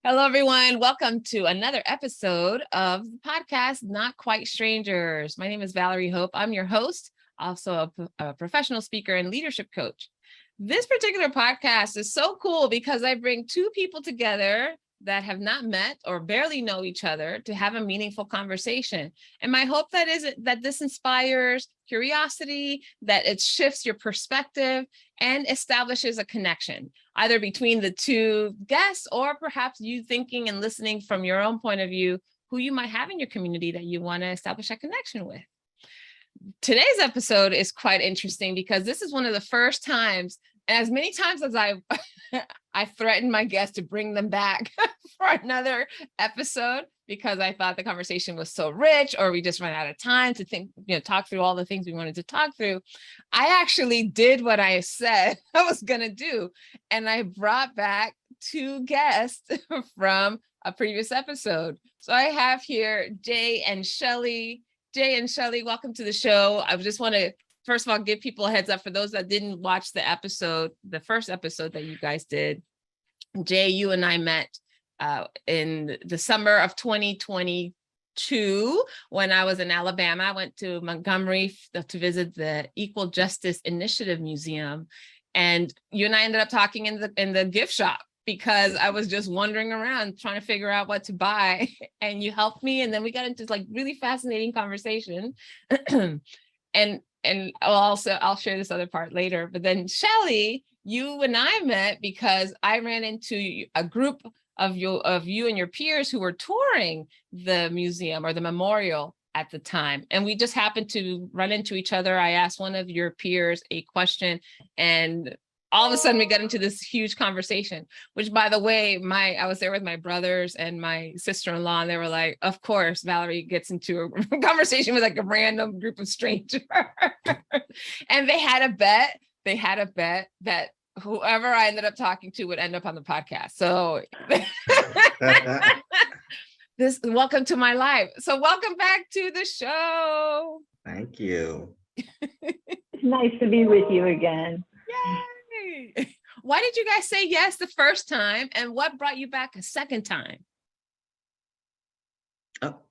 Hello, everyone. Welcome to another episode of the podcast, Not Quite Strangers. My name is Valerie Hope. I'm your host, also a professional speaker and leadership coach. This particular podcast is so cool because I bring two people together that have not met or barely know each other to have a meaningful conversation. And my hope that this inspires curiosity, that it shifts your perspective and establishes a connection, either between the two guests or perhaps you thinking and listening from your own point of view, who you might have in your community that you want to establish a connection with. Today's episode is quite interesting because this is one of the first times, and as many times as I threatened my guests to bring them back for another episode because I thought the conversation was so rich, or we just ran out of time to talk through all the things we wanted to talk through. I actually did what I said I was going to do, and I brought back two guests from a previous episode. So I have here Jae and Shelly. Jae and Shelly, welcome to the show. I just want to, first of all, give people a heads up for those that didn't watch the first episode that you guys did. Jae, you and I met in the summer of 2022 when I was in Alabama. I went to Montgomery to visit the Equal Justice Initiative Museum. And you and I ended up talking in the gift shop, because I was just wandering around trying to figure out what to buy, and you helped me. And then we got into like really fascinating conversation. and I'll share this other part later. But then Shelly, you and I met because I ran into a group of you and your peers who were touring the museum or the memorial at the time. And we just happened to run into each other. I asked one of your peers a question, and all of a sudden we got into this huge conversation, which, by the way, I was there with my brothers and my sister-in-law, and they were like, of course, Valerie gets into a conversation with like a random group of strangers. And they had a bet that whoever I ended up talking to would end up on the podcast. So welcome to my life. So welcome back to the show. Thank you. It's nice to be with you again. Yay. Why did you guys say yes the first time, and what brought you back a second time?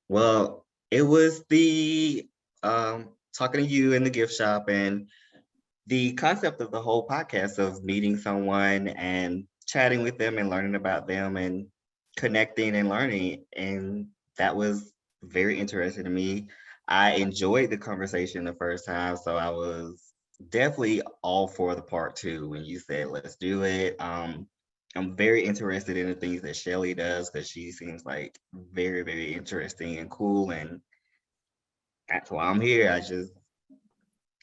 Well, it was the talking to you in the gift shop, and the concept of the whole podcast of meeting someone and chatting with them and learning about them and connecting and learning. And that was very interesting to me. I enjoyed the conversation the first time, so I was definitely all for the part two when you said let's do it. I'm very interested in the things that Shelly does, because she seems like very, very interesting and cool, and that's why I'm here.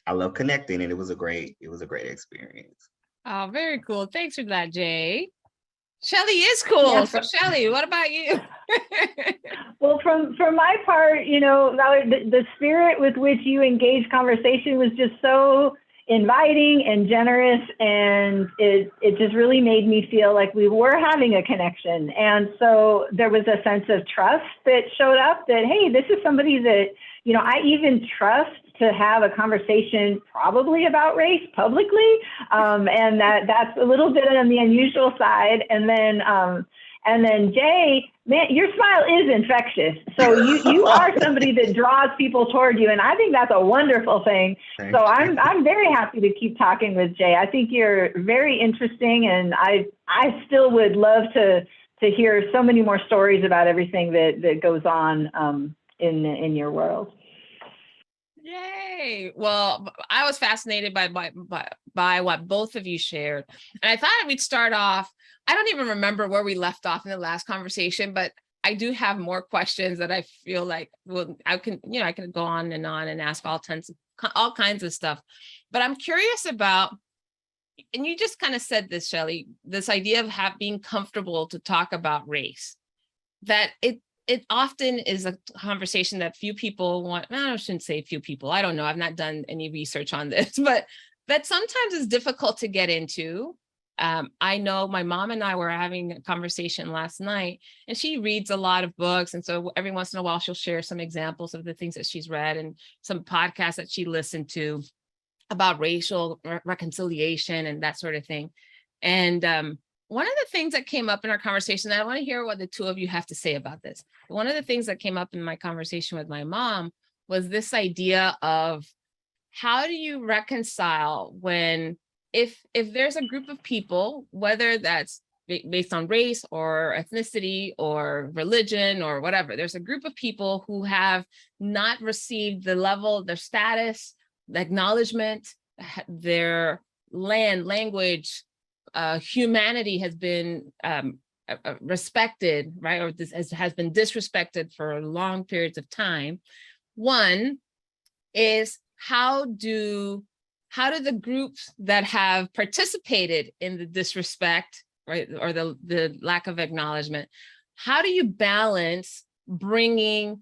I love connecting, and it was a great experience. Oh, very cool. Thanks for that, Jae. Shelly is cool. Yeah. So Shelly, what about you? Well, from my part, Valerie, the spirit with which you engaged conversation was just so inviting and generous, and it just really made me feel like we were having a connection. And so there was a sense of trust that showed up, that, hey, this is somebody that, I even trust to have a conversation probably about race publicly. And that's a little bit on the unusual side. And then Jae, man, your smile is infectious. So you are somebody that draws people toward you, and I think that's a wonderful thing. So I'm very happy to keep talking with Jae. I think you're very interesting, and I still would love to hear so many more stories about everything that goes on in your world. Yay. Well, I was fascinated by what both of you shared. And I thought we'd start off. I don't even remember where we left off in the last conversation, but I do have more questions that I feel like, well, I can go on and ask all kinds of stuff. But I'm curious about, and you just kind of said this, Shelly, this idea of being comfortable to talk about race, that it often is a conversation that few people want. I shouldn't say few people. I don't know. I've not done any research on this, but that sometimes is difficult to get into. I know my mom and I were having a conversation last night, and she reads a lot of books. And so every once in a while, she'll share some examples of the things that she's read and some podcasts that she listened to about racial reconciliation and that sort of thing. And one of the things that came up in our conversation, and I want to hear what the two of you have to say about this. One of the things that came up in my conversation with my mom was this idea of how do you reconcile when, if there's a group of people, whether that's based on race or ethnicity or religion or whatever, there's a group of people who have not received the level, their status, the acknowledgement, their land, language, humanity has been respected, right? Or this has been disrespected for long periods of time. One is how do the groups that have participated in the disrespect, right, or the lack of acknowledgement, how do you balance bringing,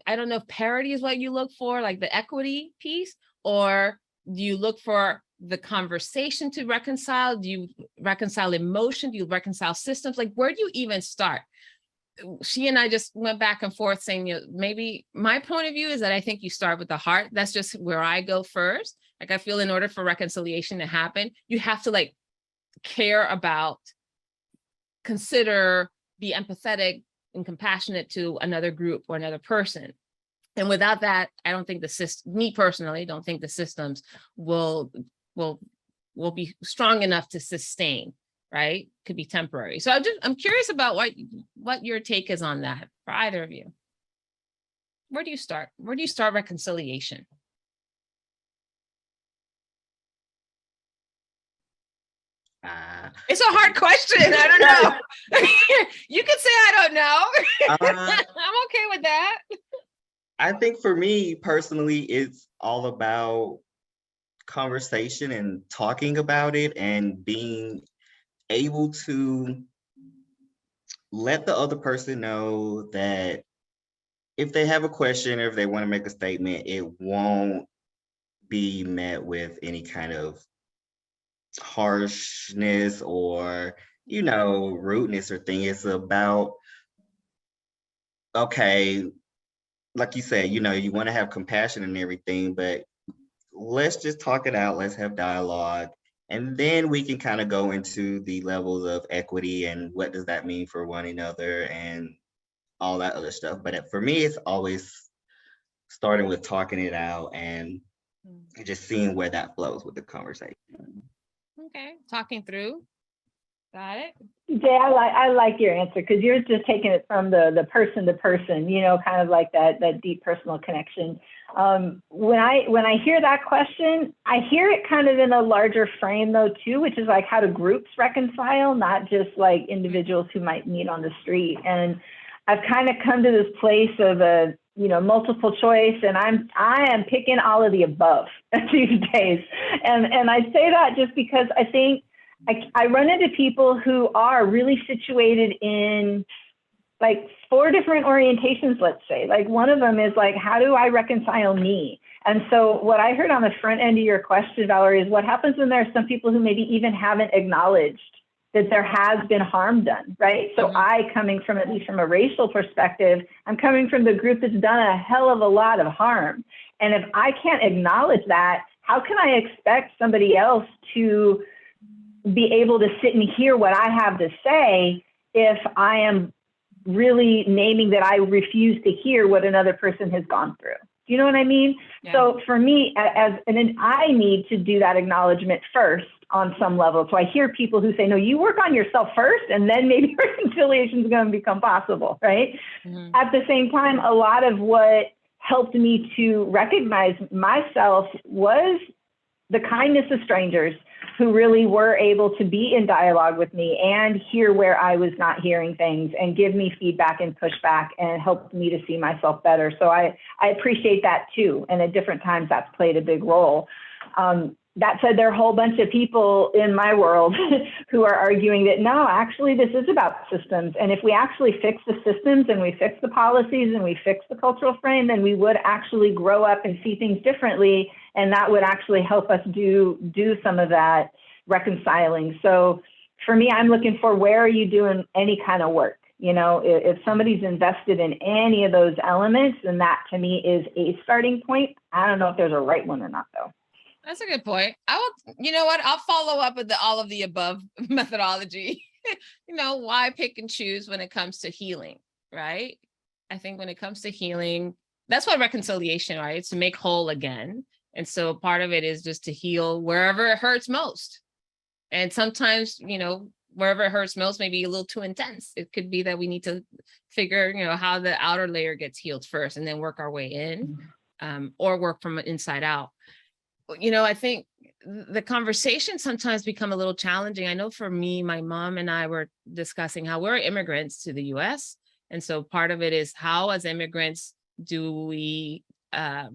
I don't know if parity is what you look for, like the equity piece, or do you look for the conversation to reconcile? Do you reconcile emotion? Do you reconcile systems? Like, where do you even start? She and I just went back and forth saying, you know, maybe my point of view is that I think you start with the heart. That's just where I go first. Like, I feel in order for reconciliation to happen, you have to like care about, consider, be empathetic and compassionate to another group or another person. And without that, I don't think the system, me personally, don't think the systems will be strong enough to sustain, right? Could be temporary. So I'm curious about what your take is on that for either of you. Where do you start? Where do you start reconciliation? It's a hard question. I don't know. You can say I don't know. I'm okay with that. I think for me personally, it's all about conversation and talking about it and being able to let the other person know that if they have a question or if they want to make a statement, it won't be met with any kind of harshness or, you know, rudeness or thing. It's about, okay, like you said, you know, you want to have compassion and everything, but let's just talk it out. Let's have dialogue. And then we can kind of go into the levels of equity and what does that mean for one another and all that other stuff. But for me, it's always starting with talking it out and just seeing where that flows with the conversation. Okay, talking through. Got it. Jae, I like your answer because you're just taking it from the person to person, you know, kind of like that deep personal connection. When I hear that question, I hear it kind of in a larger frame though too, which is like how do groups reconcile, not just like individuals who might meet on the street. And I've kind of come to this place of a, you know, multiple choice, and I am picking all of the above these days. And I say that just because I think I run into people who are really situated in like 4 different orientations, let's say. Like one of them is like, how do I reconcile me? And so what I heard on the front end of your question, Valerie, is what happens when there are some people who maybe even haven't acknowledged that there has been harm done, right? So I, coming from, at least from a racial perspective, I'm coming from the group that's done a hell of a lot of harm. And if I can't acknowledge that, how can I expect somebody else to be able to sit and hear what I have to say if I am really naming that I refuse to hear what another person has gone through? Do you know what I mean? Yeah. So for me, I need to do that acknowledgement first on some level. So I hear people who say, no, you work on yourself first, and then maybe reconciliation is going to become possible, right? Mm-hmm. At the same time, a lot of what helped me to recognize myself was the kindness of strangers who really were able to be in dialogue with me and hear where I was not hearing things and give me feedback and pushback and helped me to see myself better. So I appreciate that too. And at different times that's played a big role. That said, there are a whole bunch of people in my world who are arguing that, no, actually, this is about systems. And if we actually fix the systems and we fix the policies and we fix the cultural frame, then we would actually grow up and see things differently. And that would actually help us do some of that reconciling. So for me, I'm looking for, where are you doing any kind of work? You know, if somebody's invested in any of those elements, then that to me is a starting point. I don't know if there's a right one or not, though. That's a good point. I will, you know what? I'll follow up with the all of the above methodology. Why pick and choose when it comes to healing, right? I think when it comes to healing, that's what reconciliation, right? It's to make whole again. And so part of it is just to heal wherever it hurts most. And sometimes, wherever it hurts most may be a little too intense. It could be that we need to figure, how the outer layer gets healed first and then work our way in, or work from inside out. I think the conversations sometimes become a little challenging. I know for me, my mom and I were discussing how we're immigrants to the US. And so part of it is how, as immigrants, do we, not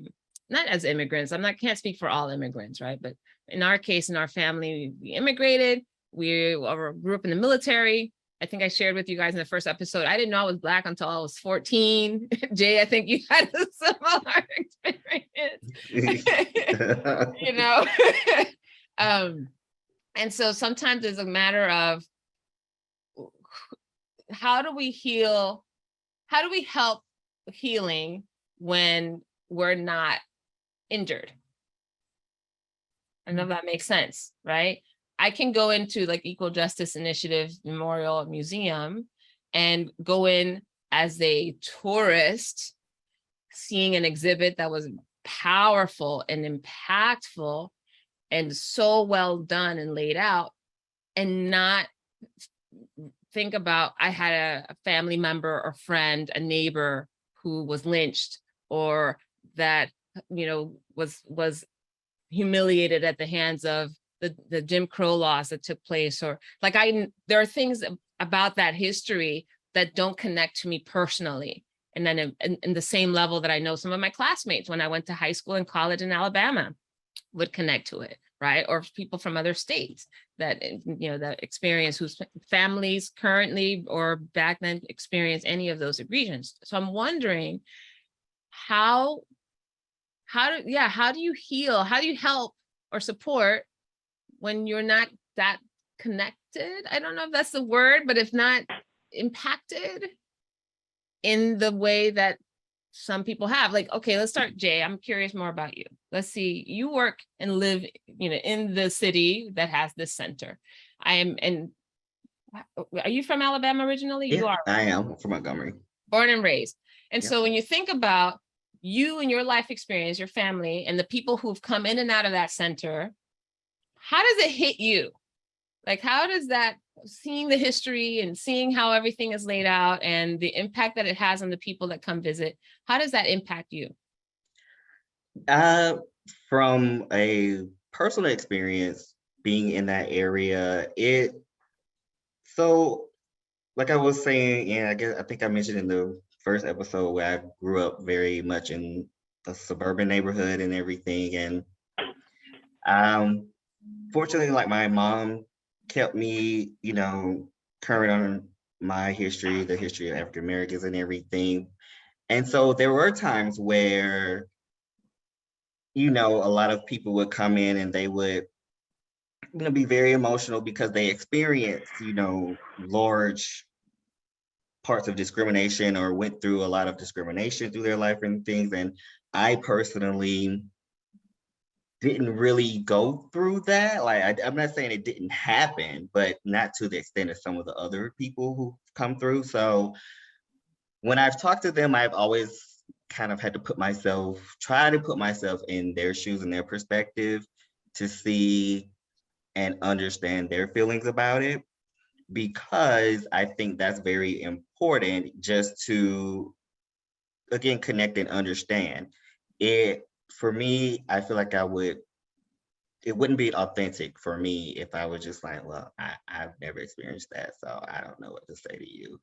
as immigrants, can't speak for all immigrants, right? But in our case, in our family, we immigrated, we grew up in the military. I think I shared with you guys in the first episode, I didn't know I was Black until I was 14. Jay, I think you had a similar experience. And so sometimes it's a matter of how do we heal? How do we help healing when we're not injured? I don't know if that makes sense, right? I can go into like Equal Justice Initiative Memorial Museum and go in as a tourist, seeing an exhibit that was powerful and impactful and so well done and laid out, and not think about I had a family member or friend, a neighbor who was lynched, or that was humiliated at the hands of the Jim Crow laws that took place, or like there are things about that history that don't connect to me personally. And then in the same level that I know some of my classmates when I went to high school and college in Alabama would connect to it, right? Or people from other states that, that experience, whose families currently or back then experienced any of those regions. So I'm wondering how do you heal? How do you help or support when you're not that connected? I don't know if that's the word, but if not impacted in the way that some people have. Like, okay, let's start, Jay. I'm curious more about you. Let's see, you work and live, in the city that has this center. Are you from Alabama originally? Yeah, you are. I am from Montgomery. Born and raised. And Yep. So when you think about you and your life experience, your family, and the people who've come in and out of that center, how does it hit you? Like, how does that, seeing the history and seeing how everything is laid out and the impact that it has on the people that come visit, how does that impact you? From a personal experience being in that area, so like I was saying, and I think I mentioned in the first episode where I grew up very much in a suburban neighborhood and everything. And fortunately, like my mom kept me, current on my history, the history of African Americans and everything. And so there were times where, a lot of people would come in and they would, be very emotional because they experienced, large parts of discrimination or went through a lot of discrimination through their life and things. And I personally didn't really go through that. Like, I'm not saying it didn't happen, but not to the extent of some of the other people who come through. So when I've talked to them, I've always kind of had to try to put myself in their shoes and their perspective to see and understand their feelings about it, because I think that's very important, just to, again, connect and understand it. For me, I feel like it wouldn't be authentic for me if I was just like, well, I've never experienced that, so I don't know what to say to you.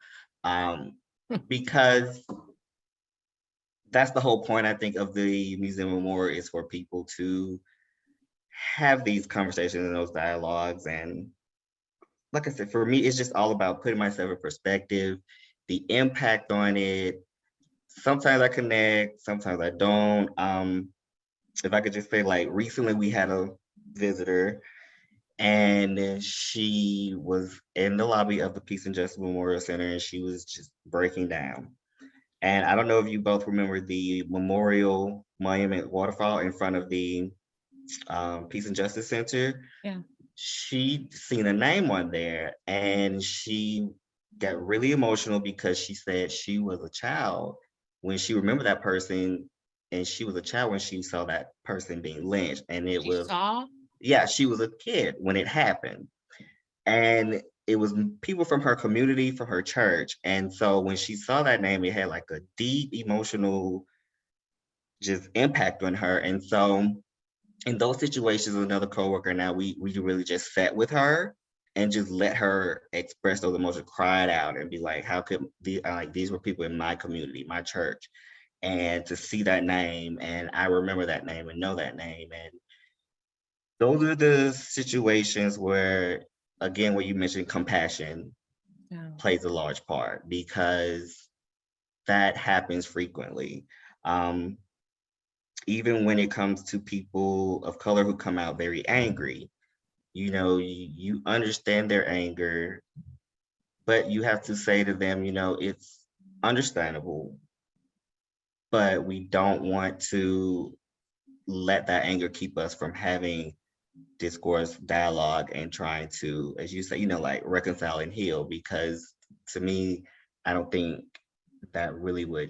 Because that's the whole point, I think, of the Museum Memorial, is for people to have these conversations and those dialogues. And like I said, for me, it's just all about putting myself in perspective, the impact on it. Sometimes I connect, sometimes I don't. If I could just say, like, recently we had a visitor and she was in the lobby of the Peace and Justice Memorial Center and she was just breaking down. And I don't know if you both remember the Memorial Monument waterfall in front of the Peace and Justice Center. Yeah. She seen a name on there and she got really emotional because she said she was a child when she remembered that person, and she was a child when she saw that person being lynched. And it She was, saw. yeah, she was a kid when it happened. And it was people from her community, from her church. And so when she saw that name, it had like a deep emotional just impact on her. And so in those situations, another coworker now, we really just sat with her and just let her express those emotions, cried out and be like, how could these were people in my community, my church, and to see that name, and I remember that name and know that name. And those are the situations where, again, what you mentioned, compassion plays a large part, because that happens frequently. Even when it comes to people of color who come out very angry, you understand their anger, but you have to say to them, it's understandable, but we don't want to let that anger keep us from having discourse, dialogue, and trying to, as you say, like reconcile and heal, because to me, I don't think that really would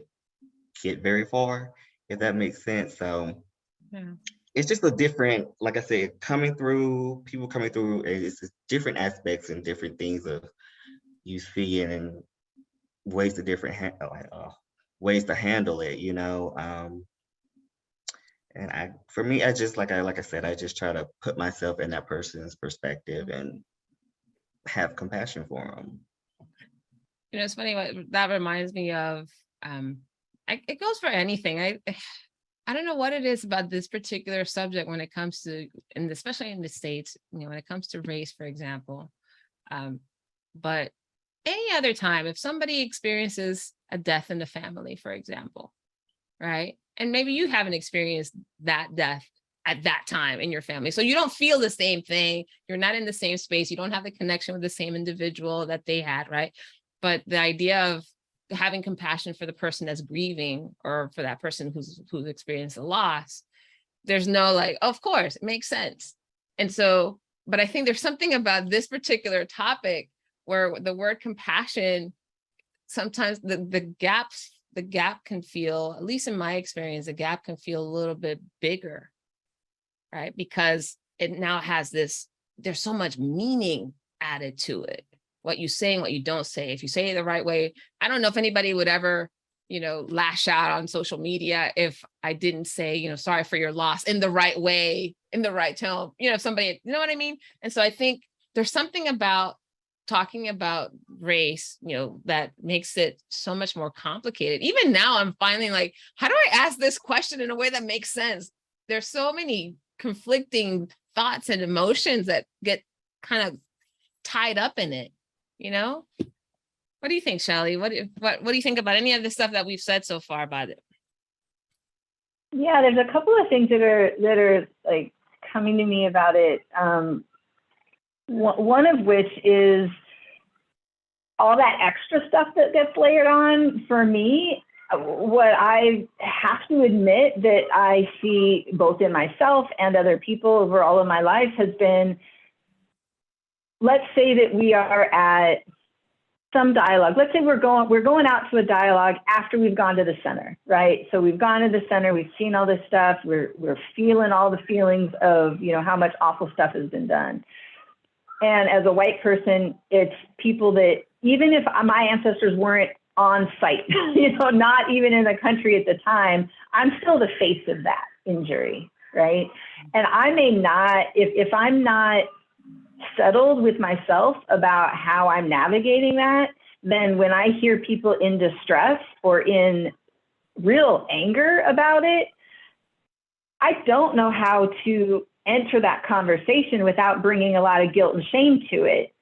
get very far, if that makes sense. So Yeah. it's just a different, like I said, people coming through, it's just different aspects and different things of you see it, and ways to ways to handle it, and for me, I just like I said, I just try to put myself in that person's perspective and have compassion for them. It's funny that reminds me of. It goes for anything. I don't know what it is about this particular subject when it comes to, and especially in the States, when it comes to race, for example. But any other time, if somebody experiences a death in the family, for example, right? And maybe you haven't experienced that death at that time in your family. So you don't feel the same thing. You're not in the same space. You don't have the connection with the same individual that they had, right? But the idea of having compassion for the person that's grieving, or for that person who's experienced a loss, there's no like, of course, it makes sense. And so, but I think there's something about this particular topic where the word compassion, sometimes the gap can feel, at least in my experience, the gap can feel a little bit bigger, right? Because it now has there's so much meaning added to it. What you say and what you don't say. If you say it the right way, I don't know if anybody would ever, lash out on social media if I didn't say, sorry for your loss in the right way, in the right tone, if somebody, you know what I mean? And so I think there's something about talking about race, that makes it so much more complicated. Even now I'm finding like, how do I ask this question in a way that makes sense? There's so many conflicting thoughts and emotions that get kind of tied up in it. What do you think, Shelly? What do you think about any of the stuff that we've said so far about it? Yeah, there's a couple of things that are like coming to me about it. One of which is all that extra stuff that gets layered on. For me, what I have to admit that I see both in myself and other people over all of my life has been, let's say that we are at some dialogue. Let's say we're going out to a dialogue after we've gone to the center, right? So we've gone to the center, we've seen all this stuff, we're feeling all the feelings of, how much awful stuff has been done. And as a white person, it's people that, even if my ancestors weren't on site, not even in the country at the time, I'm still the face of that injury, right? And I may not, if I'm not settled with myself about how I'm navigating that, then when I hear people in distress or in real anger about it, I don't know how to enter that conversation without bringing a lot of guilt and shame to it,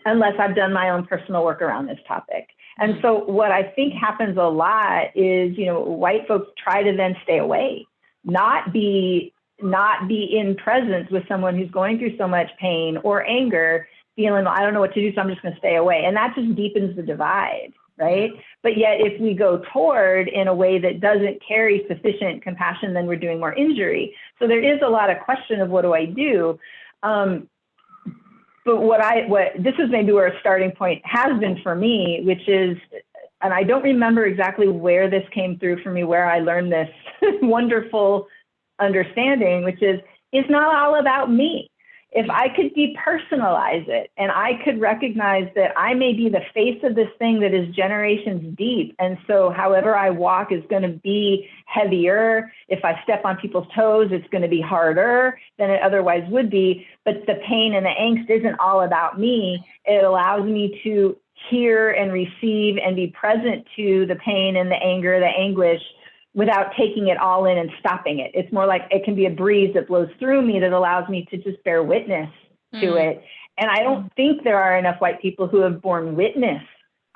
unless I've done my own personal work around this topic. And so what I think happens a lot is, white folks try to then stay away, not be in presence with someone who's going through so much pain or anger, feeling, I don't know what to do, so I'm just going to stay away. And that just deepens the divide, right? But yet if we go toward in a way that doesn't carry sufficient compassion, then we're doing more injury. So there is a lot of question of what do I do? But what this is maybe where a starting point has been for me, which is, and I don't remember exactly where this came through for me, where I learned this wonderful understanding, which is, it's not all about me. If I could depersonalize it and I could recognize that I may be the face of this thing that is generations deep. And so however I walk is going to be heavier. If I step on people's toes, it's going to be harder than it otherwise would be. But the pain and the angst isn't all about me. It allows me to hear and receive and be present to the pain and the anger, the anguish, without taking it all in and stopping it. It's more like it can be a breeze that blows through me that allows me to just bear witness to it. And I don't think there are enough white people who have borne witness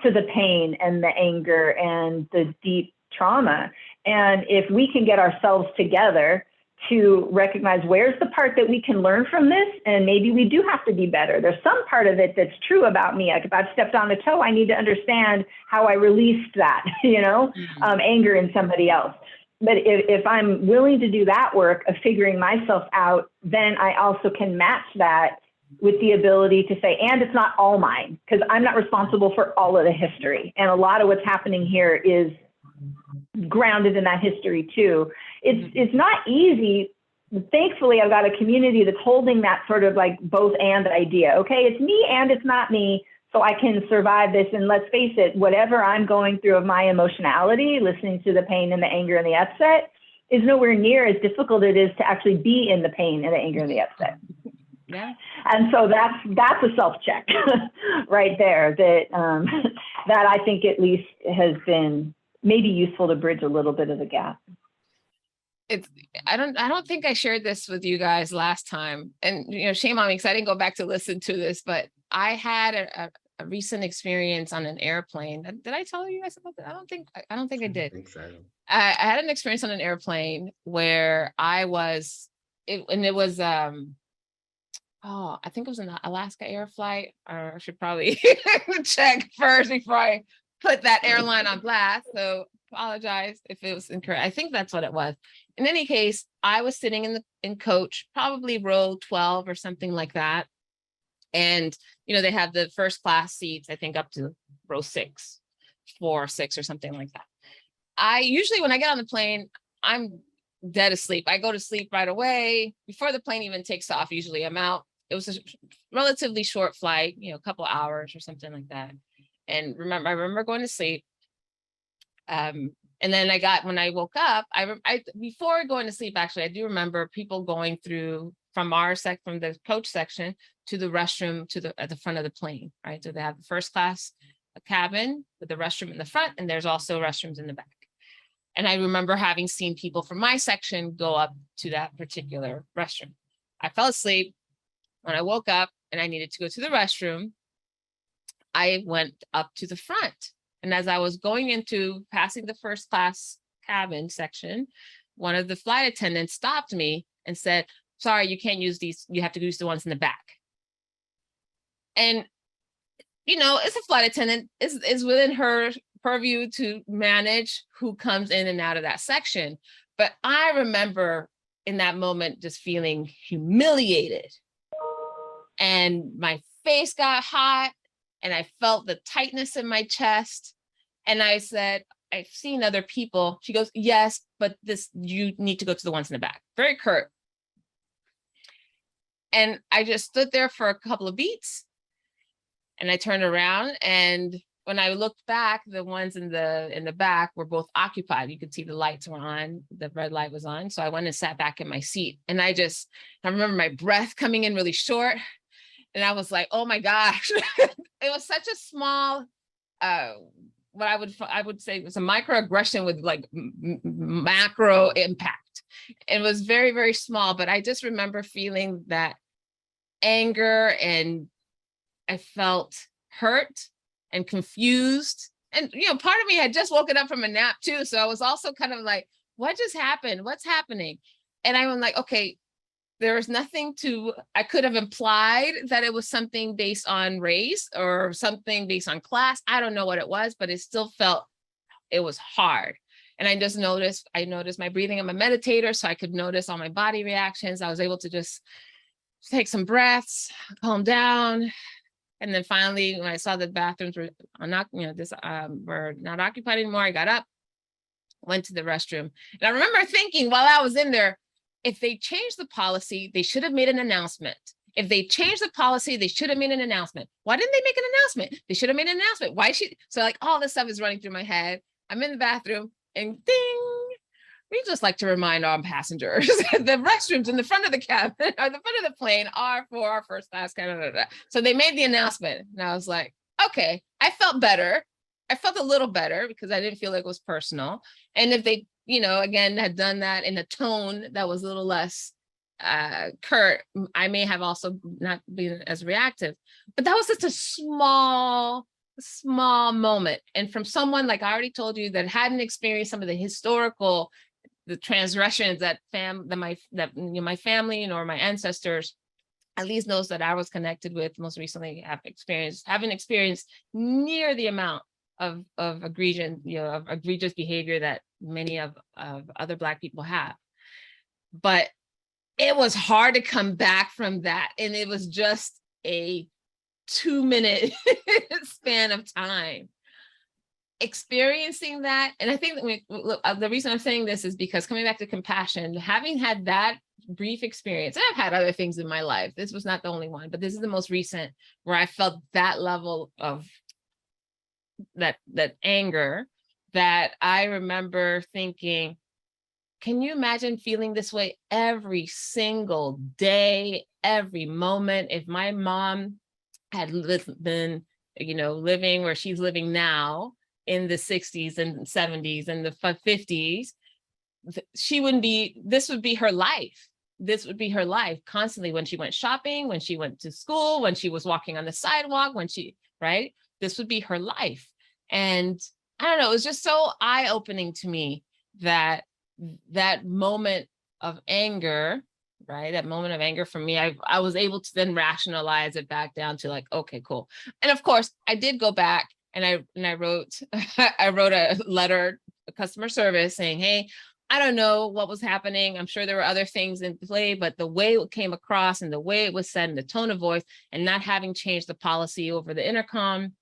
to the pain and the anger and the deep trauma. And if we can get ourselves together to recognize where's the part that we can learn from this, and maybe we do have to be better. There's some part of it that's true about me. Like if I've stepped on a toe, I need to understand how I released that, anger in somebody else. But if I'm willing to do that work of figuring myself out, then I also can match that with the ability to say, and it's not all mine, because I'm not responsible for all of the history. And a lot of what's happening here is grounded in that history too. It's not easy. Thankfully, I've got a community that's holding that sort of like both and idea. Okay, it's me and it's not me, so I can survive this. And let's face it, whatever I'm going through of my emotionality, listening to the pain and the anger and the upset, is nowhere near as difficult it is to actually be in the pain and the anger and the upset. Yeah. And so that's a self-check right there that that I think at least has been maybe useful to bridge a little bit of the gap. I don't think I shared this with you guys last time, and shame on me because I didn't go back to listen to this, but I had a recent experience on an airplane. Did I tell you guys about that? I don't think I did. I think so. I had an experience on an airplane where I was, I think it was an Alaska Air flight, or I should probably check first before I put that airline on blast. So apologize if it was incorrect. I think that's what it was. In any case, I was sitting in coach, probably row 12 or something like that. And, they have the first class seats, I think up to row 6, 4, 6 or something like that. I usually, when I get on the plane, I'm dead asleep. I go to sleep right away before the plane even takes off. Usually I'm out. It was a relatively short flight, a couple hours or something like that. And I remember going to sleep. And then when I woke up, before going to sleep, actually, I do remember people going through from the coach section to the restroom at the front of the plane, right? So they have the first class cabin with the restroom in the front, and there's also restrooms in the back. And I remember having seen people from my section go up to that particular restroom. I fell asleep. When I woke up and I needed to go to the restroom, I went up to the front. And as I was going into passing the first class cabin section, one of the flight attendants stopped me and said, "Sorry, you can't use these. You have to use the ones in the back." And, it's a flight attendant, is within her purview to manage who comes in and out of that section. But I remember in that moment just feeling humiliated, and my face got hot. And I felt the tightness in my chest. And I said, "I've seen other people." She goes, "Yes, but you need to go to the ones in the back." Very curt. And I just stood there for a couple of beats. And I turned around. And when I looked back, the ones in the back were both occupied. You could see the lights were on. The red light was on. So I went and sat back in my seat. And I remember my breath coming in really short. And I was like, oh my gosh, it was such a small, what I would say was a microaggression with like macro impact. It was very, very small, but I just remember feeling that anger, and I felt hurt and confused. And, part of me had just woken up from a nap too. So I was also kind of like, what just happened? What's happening? And I'm like, okay, there was nothing I could have implied that it was something based on race or something based on class. I don't know what it was, but it still felt, it was hard. And I noticed my breathing. I'm a meditator, so I could notice all my body reactions. I was able to just take some breaths, calm down. And then finally, when I saw the bathrooms were not, were not occupied anymore, I got up, went to the restroom. And I remember thinking while I was in there, if they changed the policy, they should have made an announcement. If they changed the policy, they should have made an announcement. Why didn't they make an announcement? They should have made an announcement. So like all this stuff is running through my head. I'm in the bathroom and ding, we just like to remind our passengers the restrooms in the front of the cabin or the front of the plane are for our first class. So they made the announcement and I was like, okay, I felt better. I felt a little better because I didn't feel like it was personal. And if they, again, had done that in a tone that was a little less curt, I may have also not been as reactive. But that was just a small moment. And from someone, like I already told you, that hadn't experienced some of the transgressions that my family or my ancestors, at least those that I was connected with most recently, haven't experienced near the amount of egregious behavior that many of other Black people have. But it was hard to come back from that. And it was just a 2-minute span of time experiencing that. And I think that the reason I'm saying this is because coming back to compassion, having had that brief experience, and I've had other things in my life, this was not the only one, but this is the most recent where I felt that level of that anger, that I remember thinking, can you imagine feeling this way every single day, every moment? If my mom had been, living where she's living now in the 60s and 70s and the 50s, this would be her life. This would be her life constantly, when she went shopping, when she went to school, when she was walking on the sidewalk, right? This would be her life. And I don't know, it was just so eye-opening to me that moment of anger, right? That moment of anger for me, I was able to then rationalize it back down to like, okay, cool. And of course, I did go back and I wrote a letter to customer service saying, hey, I don't know what was happening. I'm sure there were other things in play, but the way it came across and the way it was said and the tone of voice, and not having changed the policy over the intercom,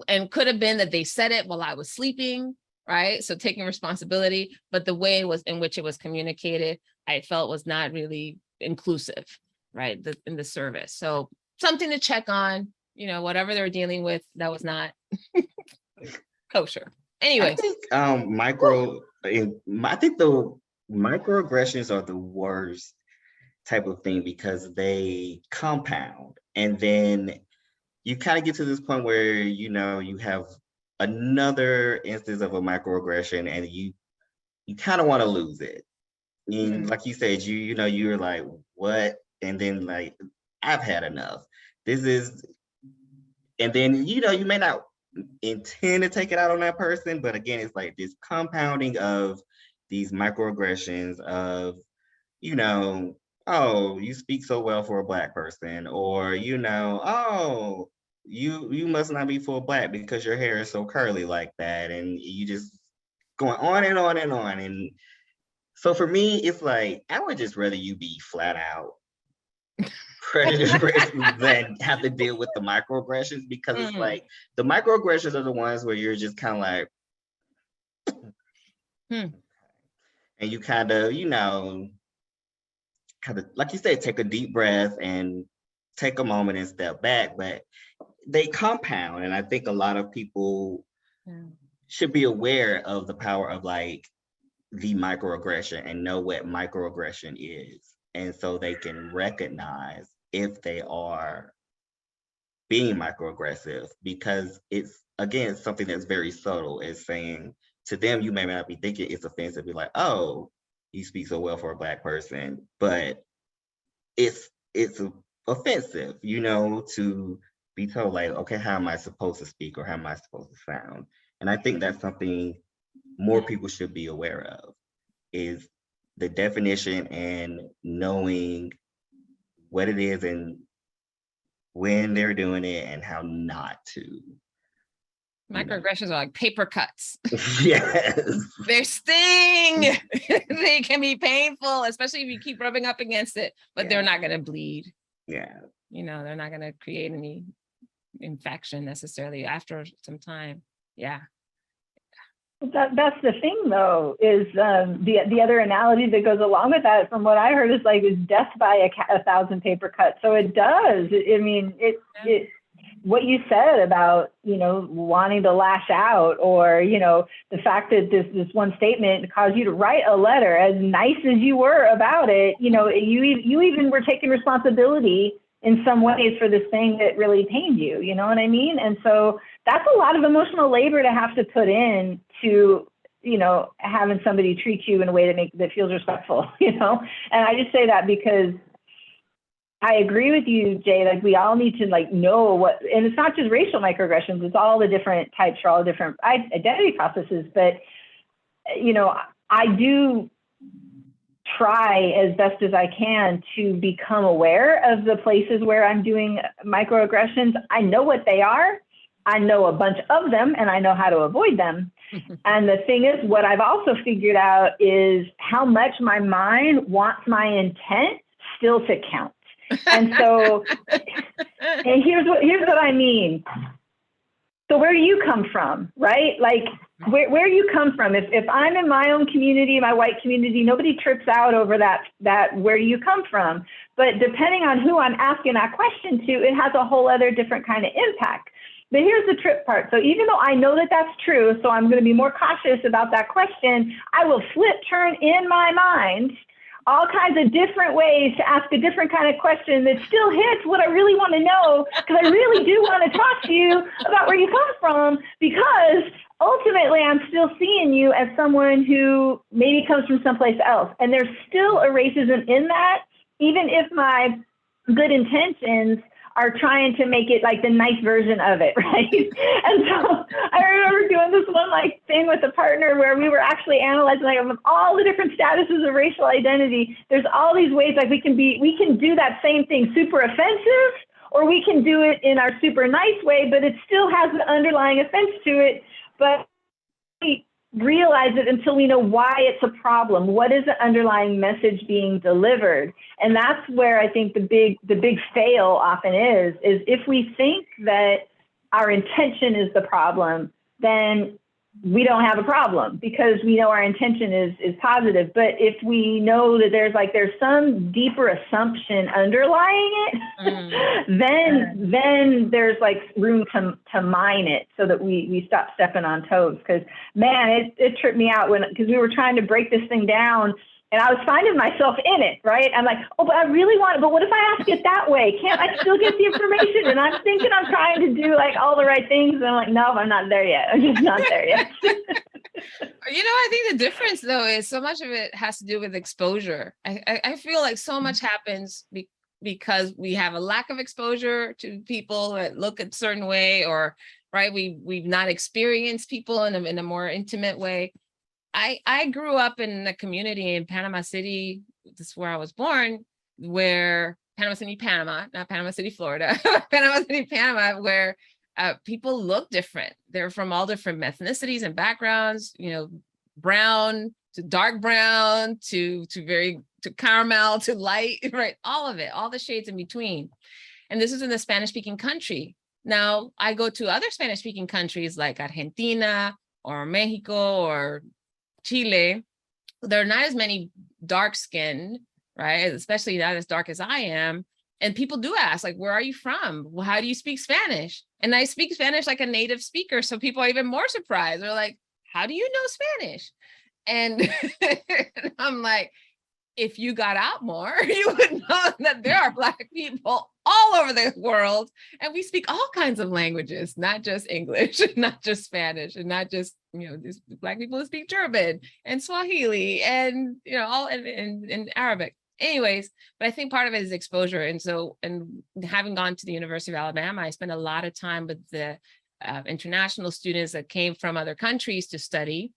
and could have been that they said it while I was sleeping, right? So taking responsibility, but the way in which it was communicated, I felt was not really inclusive, right? In the service. So something to check on, whatever they were dealing with, that was not kosher. Anyway. I think I think the microaggressions are the worst type of thing because they compound, and then you kind of get to this point where you have another instance of a microaggression and you kind of want to lose it. And like you said, you're like, what? And then like, I've had enough. And then you may not intend to take it out on that person, but again, it's like this compounding of these microaggressions of, oh, you speak so well for a Black person, or oh, you must not be full Black because your hair is so curly like that, and you just going on and on and on. And so for me, it's like, I would just rather you be flat out predators than have to deal with the microaggressions, because it's like the microaggressions are the ones where you're just kind of like, and you kind of, like you said, take a deep breath and take a moment and step back, but they compound. And I think a lot of people should be aware of the power of like the microaggression and know what microaggression is. And so they can recognize if they are being microaggressive, because it's, again, something that's very subtle. It's saying to them, you may not be thinking it's offensive, be like, oh, you speak so well for a Black person, but it's offensive, to be told like, okay, how am I supposed to speak, or how am I supposed to sound? And I think that's something more people should be aware of, is the definition and knowing what it is and when they're doing it and how not to. Microaggressions are like paper cuts. Yes. They sting. They can be painful, especially if you keep rubbing up against it, but they're not going to bleed. Yeah. They're not going to create any infection necessarily after some time. Yeah. That's the thing, though, is the other analogy that goes along with that, from what I heard, is death by 1,000 paper cuts. So it does. What you said about, wanting to lash out, or, the fact that this one statement caused you to write a letter, as nice as you were about it, you even were taking responsibility in some ways for this thing that really pained you, you know what I mean? And so that's a lot of emotional labor to have to put in to, having somebody treat you in a way that feels respectful, And I just say that because I agree with you, Jae, we all need to know what, and it's not just racial microaggressions, it's all the different types for all the different identity processes. But, I do try as best as I can to become aware of the places where I'm doing microaggressions. I know what they are. I know a bunch of them, and I know how to avoid them. And the thing is, what I've also figured out is how much my mind wants my intent still to count. And so, and here's what I mean. So where do you come from, right? Where you come from. If I'm in my own community, my white community, nobody trips out over that where do you come from? But depending on who I'm asking that question to, it has a whole other different kind of impact. But here's the trip part. So even though I know that that's true, so I'm going to be more cautious about that question, I will turn in my mind all kinds of different ways to ask a different kind of question that still hits what I really want to know, because I really do want to talk to you about where you come from, because ultimately I'm still seeing you as someone who maybe comes from someplace else. And there's still a racism in that, even if my good intentions are trying to make it the nice version of it, right? And so I remember doing this one thing with a partner where we were actually analyzing of all the different statuses of racial identity. There's all these ways we can do that same thing super offensive, or we can do it in our super nice way, but it still has an underlying offense to it. But we realize it until we know why it's a problem. What is the underlying message being delivered? And that's where I think the big fail often is if we think that our intention is the problem, then we don't have a problem, because we know our intention is positive. But if we know that there's some deeper assumption underlying it, then there's room to mine it, so that we stop stepping on toes. Because man, it tripped me out because we were trying to break this thing down, and I was finding myself in it, right? I'm oh, but I really want it, but what if I ask it that way? Can't I still get the information? And I'm thinking I'm trying to do all the right things, and I'm no, I'm not there yet. I'm just not there yet. I think the difference, though, is so much of it has to do with exposure. I feel so much happens because we have a lack of exposure to people that look a certain way, or right, we've not experienced people in a more intimate way. I grew up in a community in Panama City. This is where I was born, where Panama City, Panama, not Panama City, Florida, Panama City, Panama, where people look different. They're from all different ethnicities and backgrounds, brown to dark brown to caramel to light, right? All of it, all the shades in between. And this is in the Spanish-speaking country. Now, I go to other Spanish-speaking countries like Argentina or Mexico or Chile. There are not as many dark-skinned, right? Especially not as dark as I am. And people do ask, where are you from? Well, how do you speak Spanish? And I speak Spanish like a native speaker. So people are even more surprised. They're like, how do you know Spanish? And I'm like, if you got out more, you would know that there are Black people all over the world, and we speak all kinds of languages, not just English, not just Spanish, and not just, these Black people who speak German and Swahili and, all in Arabic. Anyways, but I think part of it is exposure. And having gone to the University of Alabama, I spent a lot of time with the international students that came from other countries to study.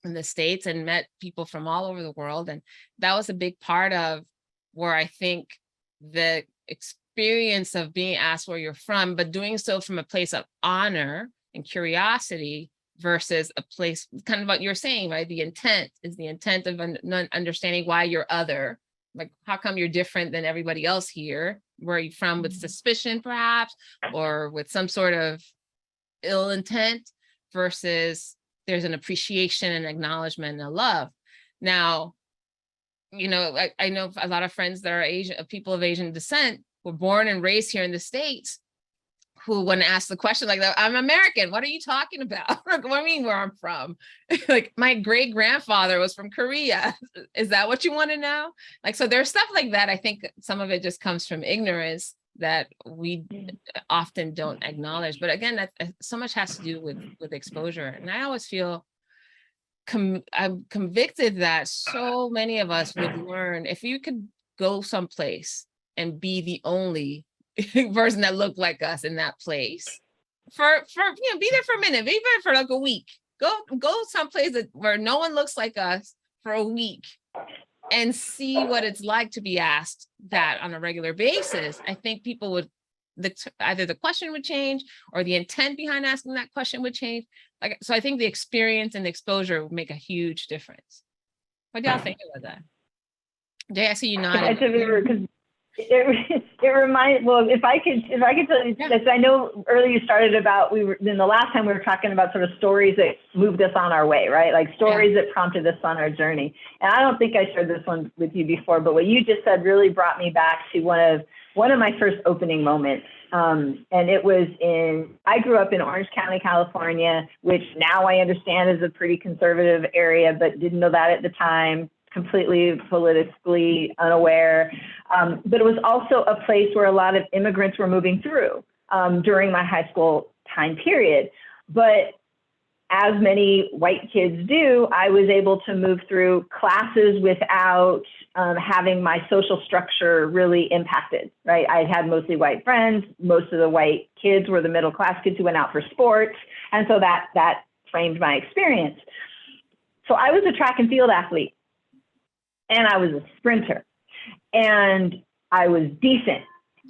in the States and met people from all over the world. And that was a big part of where I think the experience of being asked where you're from, but doing so from a place of honor and curiosity versus a place, kind of what you're saying, right? The intent is the intent of understanding why you're other. Like, how come you're different than everybody else here? Where are you from? With suspicion, perhaps, or with some sort of ill intent, versus there's an appreciation and acknowledgement and a love. Now, you know, I know a lot of friends that are Asian, people of Asian descent, were born and raised here in the States, who, when asked the question like that, I'm American, what are you talking about? Like, what do you mean where I'm from? Like, my great grandfather was from Korea. Is that what you want to know? Like, so there's stuff like that. I think some of it just comes from ignorance that we often don't acknowledge. But again, that so much has to do with exposure. And I always feel I'm convicted that so many of us would learn, if you could go someplace and be the only person that looked like us in that place for you know, be there for a minute, be there for like a week, go someplace where no one looks like us for a week and see what it's like to be asked that on a regular basis. I think people would, either the question would change or the intent behind asking that question would change. Like, so I think the experience and the exposure would make a huge difference. What do y'all think about that? Jay, I see you nodding. It reminds, well, if I could tell you, because I know earlier you started about, then the last time we were talking about sort of stories that moved us on our way, right? Like stories that prompted us on our journey. And I don't think I shared this one with you before, but what you just said really brought me back to one of my first opening moments. And it was I grew up in Orange County, California, which now I understand is a pretty conservative area, but didn't know that at the time. Completely politically unaware. But it was also a place where a lot of immigrants were moving through during my high school time period. But as many white kids do, I was able to move through classes without having my social structure really impacted, right? I had mostly white friends. Most of the white kids were the middle class kids who went out for sports. And so that framed my experience. So I was a track and field athlete. And I was a sprinter, and I was decent.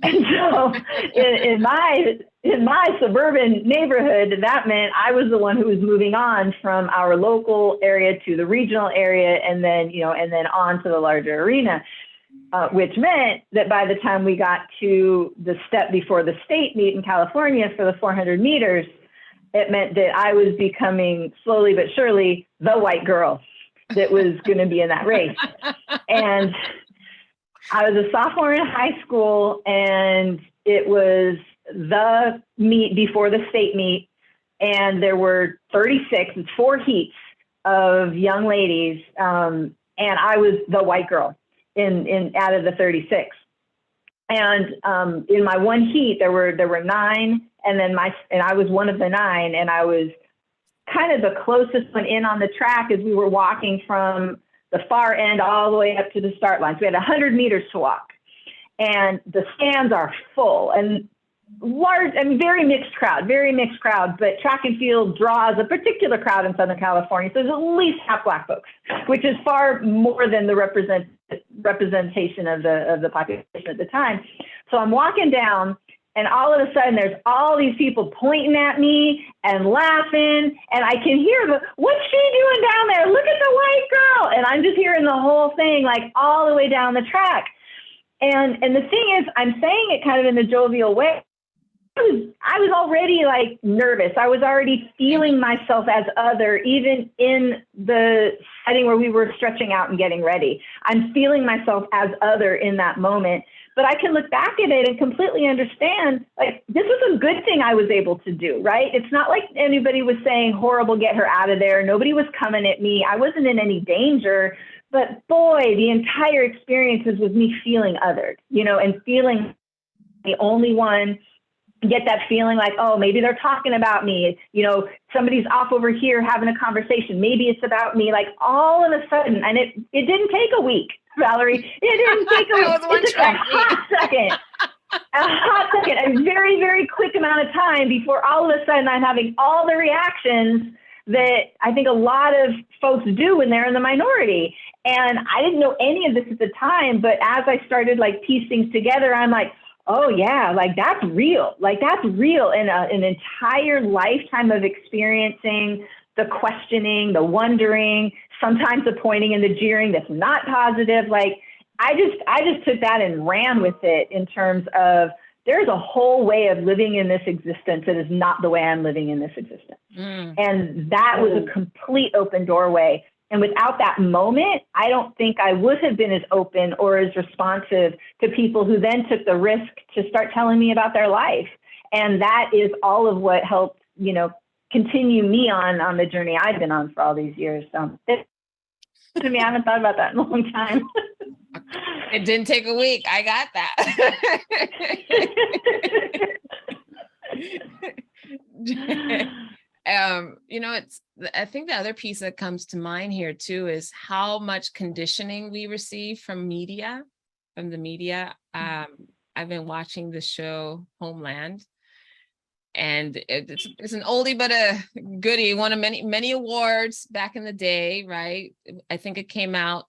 And so in my suburban neighborhood, that meant I was the one who was moving on from our local area to the regional area, and then on to the larger arena, which meant that by the time we got to the step before the state meet in California for the 400 meters, it meant that I was becoming slowly but surely the white girl that was going to be in that race. And I was a sophomore in high school, and it was the meet before the state meet. And there were 4 heats of young ladies. And I was the white girl in out of the 36. And in my one heat, there were 9, and I was one of the 9, and I was kind of the closest one in on the track as we were walking from the far end all the way up to the start line. So we had 100 meters to walk, and the stands are full and large and very mixed crowd, but track and field draws a particular crowd in Southern California. So there's at least half Black folks, which is far more than the representation of the population at the time. So I'm walking down, and all of a sudden, there's all these people pointing at me and laughing, and I can hear them, what's she doing down there? Look at the white girl. And I'm just hearing the whole thing, like all the way down the track. And the thing is, I'm saying it kind of in a jovial way. I was already like nervous. I was already feeling myself as other, even in the setting where we were stretching out and getting ready. I'm feeling myself as other in that moment. But I can look back at it and completely understand, like, this was a good thing I was able to do, right? It's not like anybody was saying, horrible, get her out of there. Nobody was coming at me. I wasn't in any danger. But boy, the entire experience was with me feeling othered, and feeling the only one, get that feeling like, oh, maybe they're talking about me. Somebody's off over here having a conversation. Maybe it's about me. Like all of a sudden, and it didn't take a week, Valerie. It didn't take a week. It took a hot second, a very, very quick amount of time before all of a sudden I'm having all the reactions that I think a lot of folks do when they're in the minority. And I didn't know any of this at the time, but as I started like piece things together, I'm like, oh yeah, like that's real. Like that's real. And an entire lifetime of experiencing the questioning, the wondering, sometimes the pointing and the jeering that's not positive. Like I just took that and ran with it in terms of there's a whole way of living in this existence that is not the way I'm living in this existence. And that was a complete open doorway. And without that moment, I don't think I would have been as open or as responsive to people who then took the risk to start telling me about their life. And that is all of what helped, you know, continue me on the journey I've been on for all these years. So to me, I haven't thought about that in a long time. It didn't take a week. I got that. You know, I think the other piece that comes to mind here too is how much conditioning we receive from the media. I've been watching the show Homeland, and it's an oldie but a goodie. Won many awards back in the day, right? I think it came out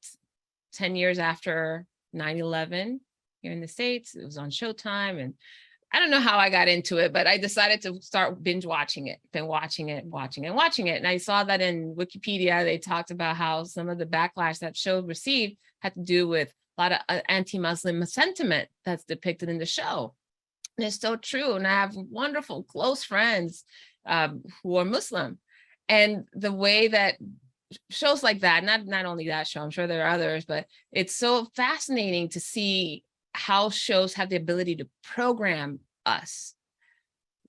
10 years after 9/11 here in the States. It was on Showtime, and I don't know how I got into it, but I decided to start binge watching it, been watching it. And I saw that in Wikipedia, they talked about how some of the backlash that show received had to do with a lot of anti-Muslim sentiment that's depicted in the show. And it's so true. And I have wonderful close friends who are Muslim. And the way that shows like that, not only that show, I'm sure there are others, but it's so fascinating to see how shows have the ability to program us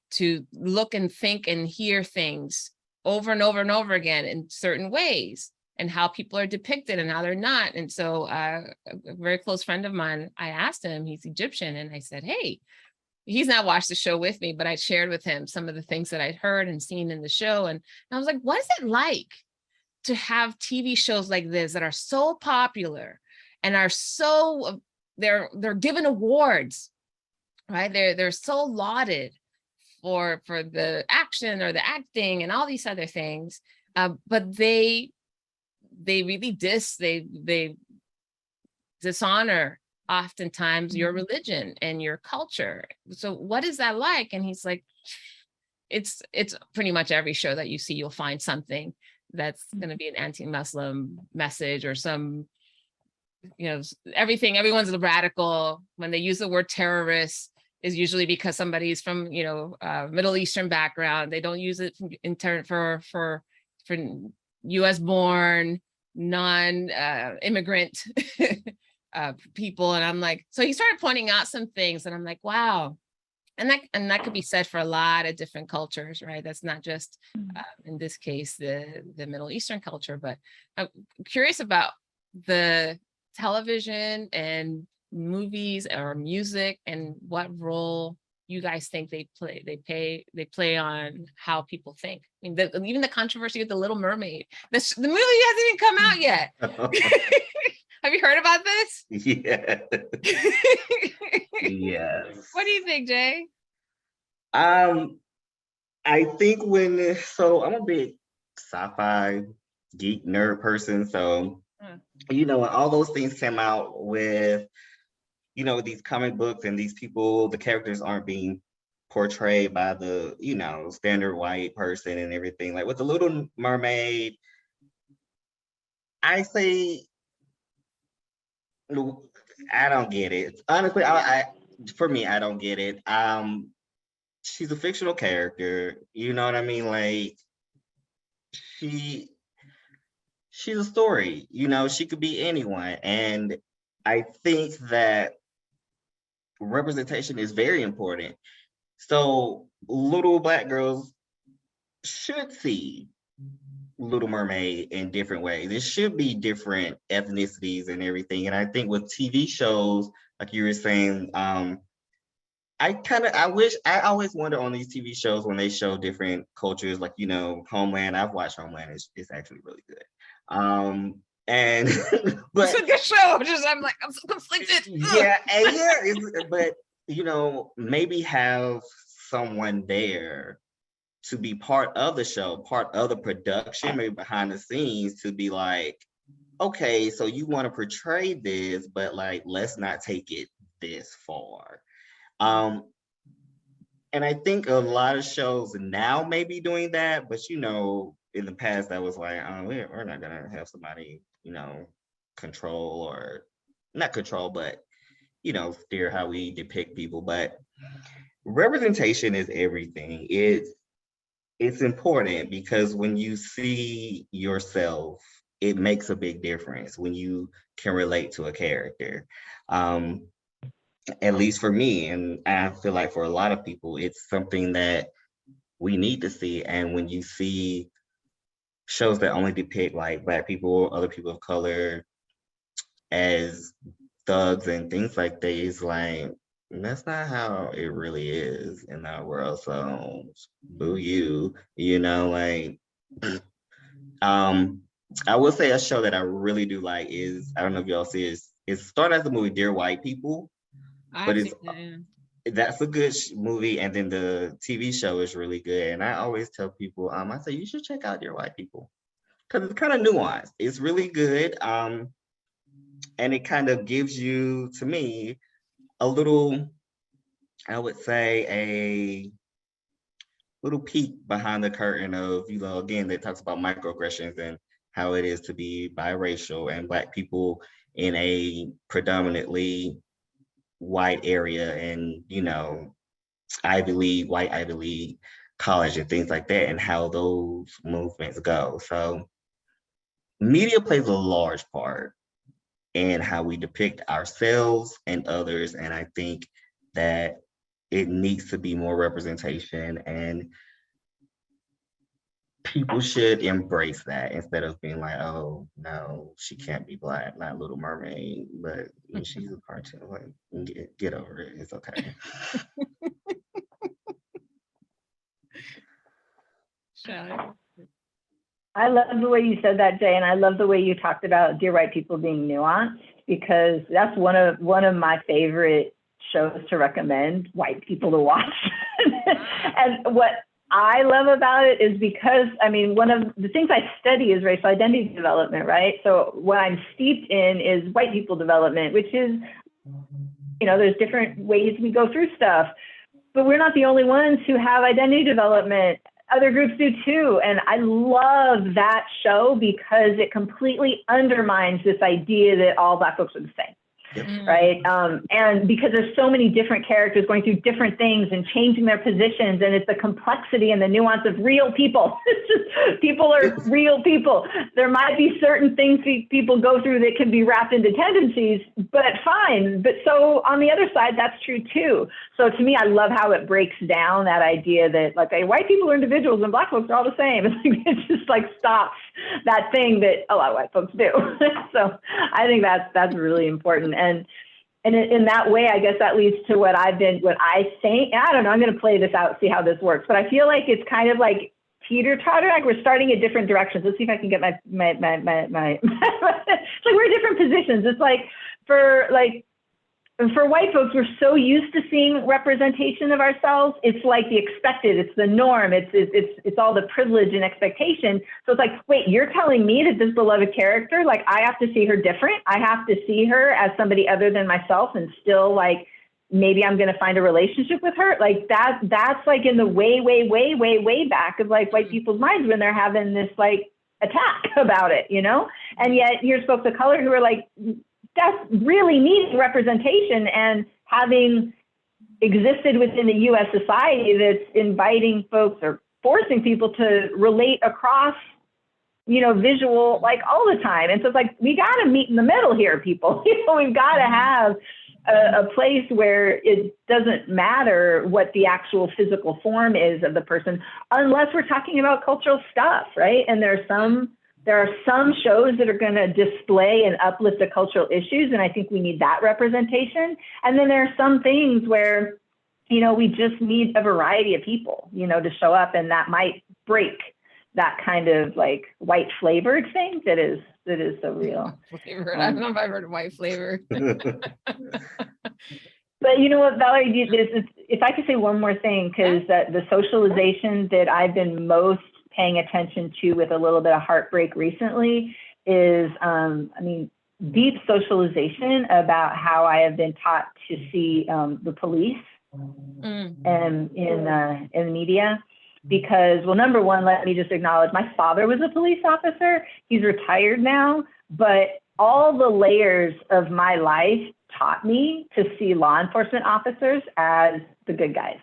to look and think and hear things over and over and over again in certain ways, and how people are depicted and how they're not. And so a very close friend of mine, I asked him, he's Egyptian, and I said, hey, he's not watched the show with me, but I shared with him some of the things that I'd heard and seen in the show. And I was like, what is it like to have TV shows like this that are so popular and are so, they're given awards, right? They're so lauded for the action or the acting and all these other things, but they really dishonor oftentimes your religion and your culture. So what is that like? And he's like, it's pretty much every show that you see, you'll find something that's going to be an anti-Muslim message or some, you know, everyone's a radical. When they use the word terrorist, is usually because somebody's from, you know, Middle Eastern background. They don't use it in turn for US born, non-immigrant people. And I'm like, so he started pointing out some things and I'm like, wow. And that could be said for a lot of different cultures, right? That's not just in this case, the Middle Eastern culture, but I'm curious about the television and movies or music and what role you guys think they play on how people think. I mean, even the controversy with The Little Mermaid, the movie hasn't even come out yet. Have you heard about this? Yeah. Yes. What do you think, Jae? I think so I'm a big sci-fi geek nerd person. So, you know, when all those things came out with, you know, these comic books and these people, the characters aren't being portrayed by the, you know, standard white person and everything. Like with The Little Mermaid, I say, I don't get it. Honestly, for me, I don't get it. She's a fictional character. You know what I mean? Like she's a story. You know, she could be anyone, and I think that representation is very important. So little Black girls should see Little Mermaid in different ways. It should be different ethnicities and everything. And I think with TV shows, like you were saying, I always wonder on these TV shows when they show different cultures, like, you know, Homeland. I've watched Homeland. It's actually really good. And but it's a good show. I'm so conflicted. Yeah, but you know, maybe have someone there to be part of the show, part of the production, maybe behind the scenes, to be like, okay, so you want to portray this, but like, let's not take it this far. And I think a lot of shows now may be doing that, but you know, in the past that was like, oh, we're not gonna have somebody, you know, control, or not control, but you know, steer how we depict people. But representation is everything. It's important, because when you see yourself, it makes a big difference when you can relate to a character. At least for me, and I feel like for a lot of people, it's something that we need to see. And when you see shows that only depict like Black people, other people of color as thugs and things like that, it's like, that's not how it really is in our world. So boo you, you know, like I will say a show that I really do like is, I don't know if y'all see it, it started as the movie Dear White People, but that's a good movie, and then the TV show is really good. And I always tell people, I say you should check out Dear White People, because it's kind of nuanced. It's really good, and it kind of gives you, to me, a little, I would say, a little peek behind the curtain of, you know, again, that talks about microaggressions and how it is to be biracial and Black people in a predominantly white area, and you know, white Ivy League college and things like that, and how those movements go. So media plays a large part in how we depict ourselves and others, and I think that it needs to be more representation, and people should embrace that instead of being like, oh no, she can't be Black, not Little Mermaid, but she's a cartoon. Like, get over it. It's okay. I love the way you said that, Jae, and I love the way you talked about Dear White People being nuanced, because that's one of my favorite shows to recommend white people to watch. And what I love about it is because, I mean, one of the things I study is racial identity development, right? So what I'm steeped in is white people development, which is, you know, there's different ways we go through stuff, but we're not the only ones who have identity development. Other groups do too. And I love that show because it completely undermines this idea that all Black folks are the same. Yep. Right. And because there's so many different characters going through different things and changing their positions, and it's the complexity and the nuance of real people. It's just, people are real people. There might be certain things people go through that can be wrapped into tendencies, but fine. But so on the other side, that's true too. So to me, I love how it breaks down that idea that like, hey, white people are individuals and Black folks are all the same. It just like stops that thing that a lot of white folks do. So I think that's really important. And in that way, I guess that leads to what I think, I don't know, I'm going to play this out, see how this works. But I feel like it's kind of like teeter-totter, like we're starting at different directions. Let's see if I can get my it's like we're in different positions. It's like for white folks, we're so used to seeing representation of ourselves. It's like the expected, it's the norm, it's all the privilege and expectation. So it's like, wait, you're telling me that this beloved character, like I have to see her different. I have to see her as somebody other than myself, and still like, maybe I'm going to find a relationship with her. Like that's like in the way back of like white people's minds when they're having this like attack about it, you know? And yet here's folks of color who are like, that's really needing representation, and having existed within the U.S. society that's inviting folks or forcing people to relate across, you know, visual, like all the time. And so it's like, we got to meet in the middle here, people. You know, we've got to have a place where it doesn't matter what the actual physical form is of the person, unless we're talking about cultural stuff, right? And there are some shows that are going to display and uplift the cultural issues, and I think we need that representation. And then there are some things where, you know, we just need a variety of people, you know, to show up, and that might break that kind of like white flavored thing that is so real. I don't know if I've heard of white flavor. But you know what, Valerie, if I could say one more thing, because the socialization that I've been most paying attention to with a little bit of heartbreak recently is, deep socialization about how I have been taught to see the police and in the media. Because, well, number one, let me just acknowledge my father was a police officer. He's retired now, but all the layers of my life taught me to see law enforcement officers as the good guys,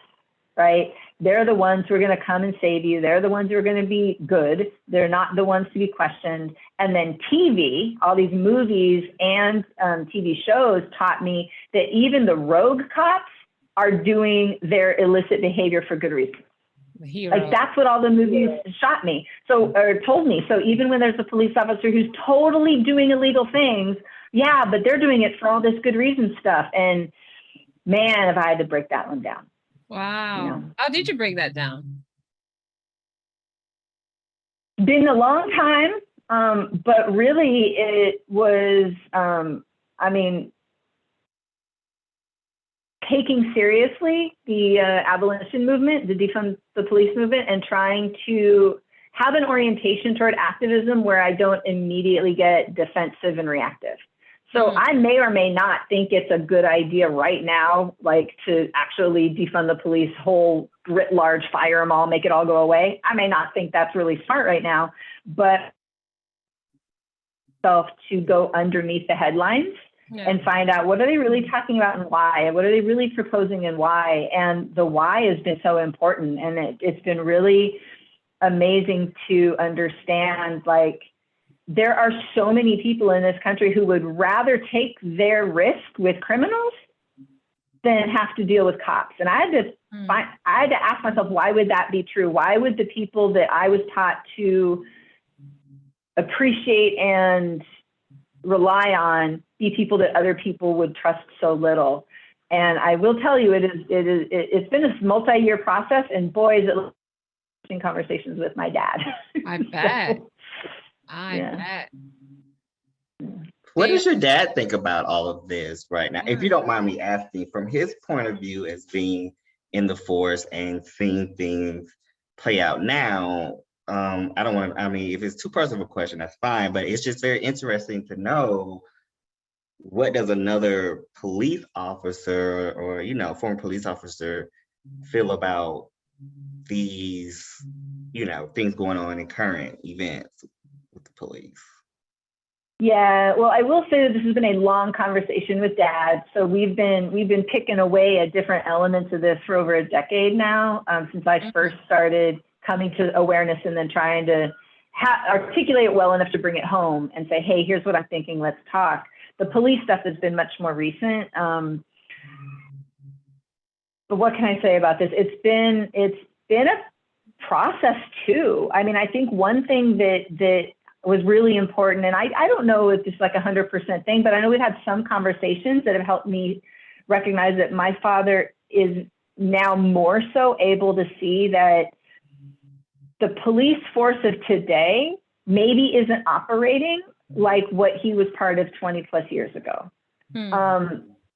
right? They're the ones who are going to come and save you. They're the ones who are going to be good. They're not the ones to be questioned. And then TV, all these movies and TV shows taught me that even the rogue cops are doing their illicit behavior for good reason. Like that's what all the movies shot me. Or told me. So even when there's a police officer who's totally doing illegal things, yeah, but they're doing it for all this good reason stuff. And man, have I had to break that one down. Wow. You know? How did you break that down? Been a long time, but really it was, taking seriously the abolition movement, the defund the police movement, and trying to have an orientation toward activism where I don't immediately get defensive and reactive. So I may or may not think it's a good idea right now, like to actually defund the police, whole writ large, fire them all, make it all go away. I may not think that's really smart right now, but to go underneath the headlines and find out what are they really talking about and why, what are they really proposing and why. And the why has been so important. And it's been really amazing to understand, like, there are so many people in this country who would rather take their risk with criminals than have to deal with cops. And I had to ask myself, why would that be true? Why would the people that I was taught to appreciate and rely on be people that other people would trust so little? And I will tell you, it's been a multi-year process, and boy, is it interesting conversations with my dad. I bet. I bet. What does your dad think about all of this right now? If you don't mind me asking, from his point of view as being in the force and seeing things play out now, if it's too personal of a question, that's fine, but it's just very interesting to know, what does another police officer or, former police officer feel about these, things going on in current events with the police? Yeah, well, I will say that this has been a long conversation with Dad. So we've been picking away at different elements of this for over a decade now, since I first started coming to awareness and then trying to articulate it well enough to bring it home and say, hey, here's what I'm thinking, let's talk. The police stuff has been much more recent. But what can I say about this? It's been a process too. I mean, I think one thing that was really important, and I don't know if it's like 100% thing, but I know we've had some conversations that have helped me recognize that my father is now more so able to see that the police force of today maybe isn't operating like what he was part of 20 plus years ago.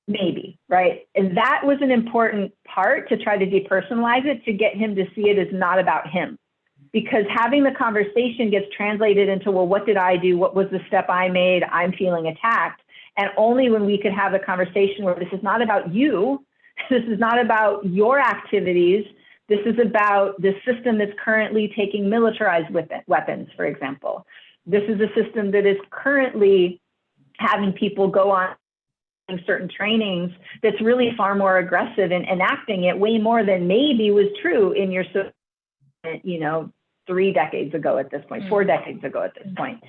Maybe, right? And that was an important part to try to depersonalize it, to get him to see it as not about him. Because having the conversation gets translated into, well, what did I do? What was the step I made? I'm feeling attacked. And only when we could have a conversation where this is not about you, this is not about your activities, this is about the system that's currently taking militarized weapons, for example. This is a system that is currently having people go on certain trainings that's really far more aggressive and enacting it way more than maybe was true in your, 3 decades ago at this point, 4 decades ago at this point.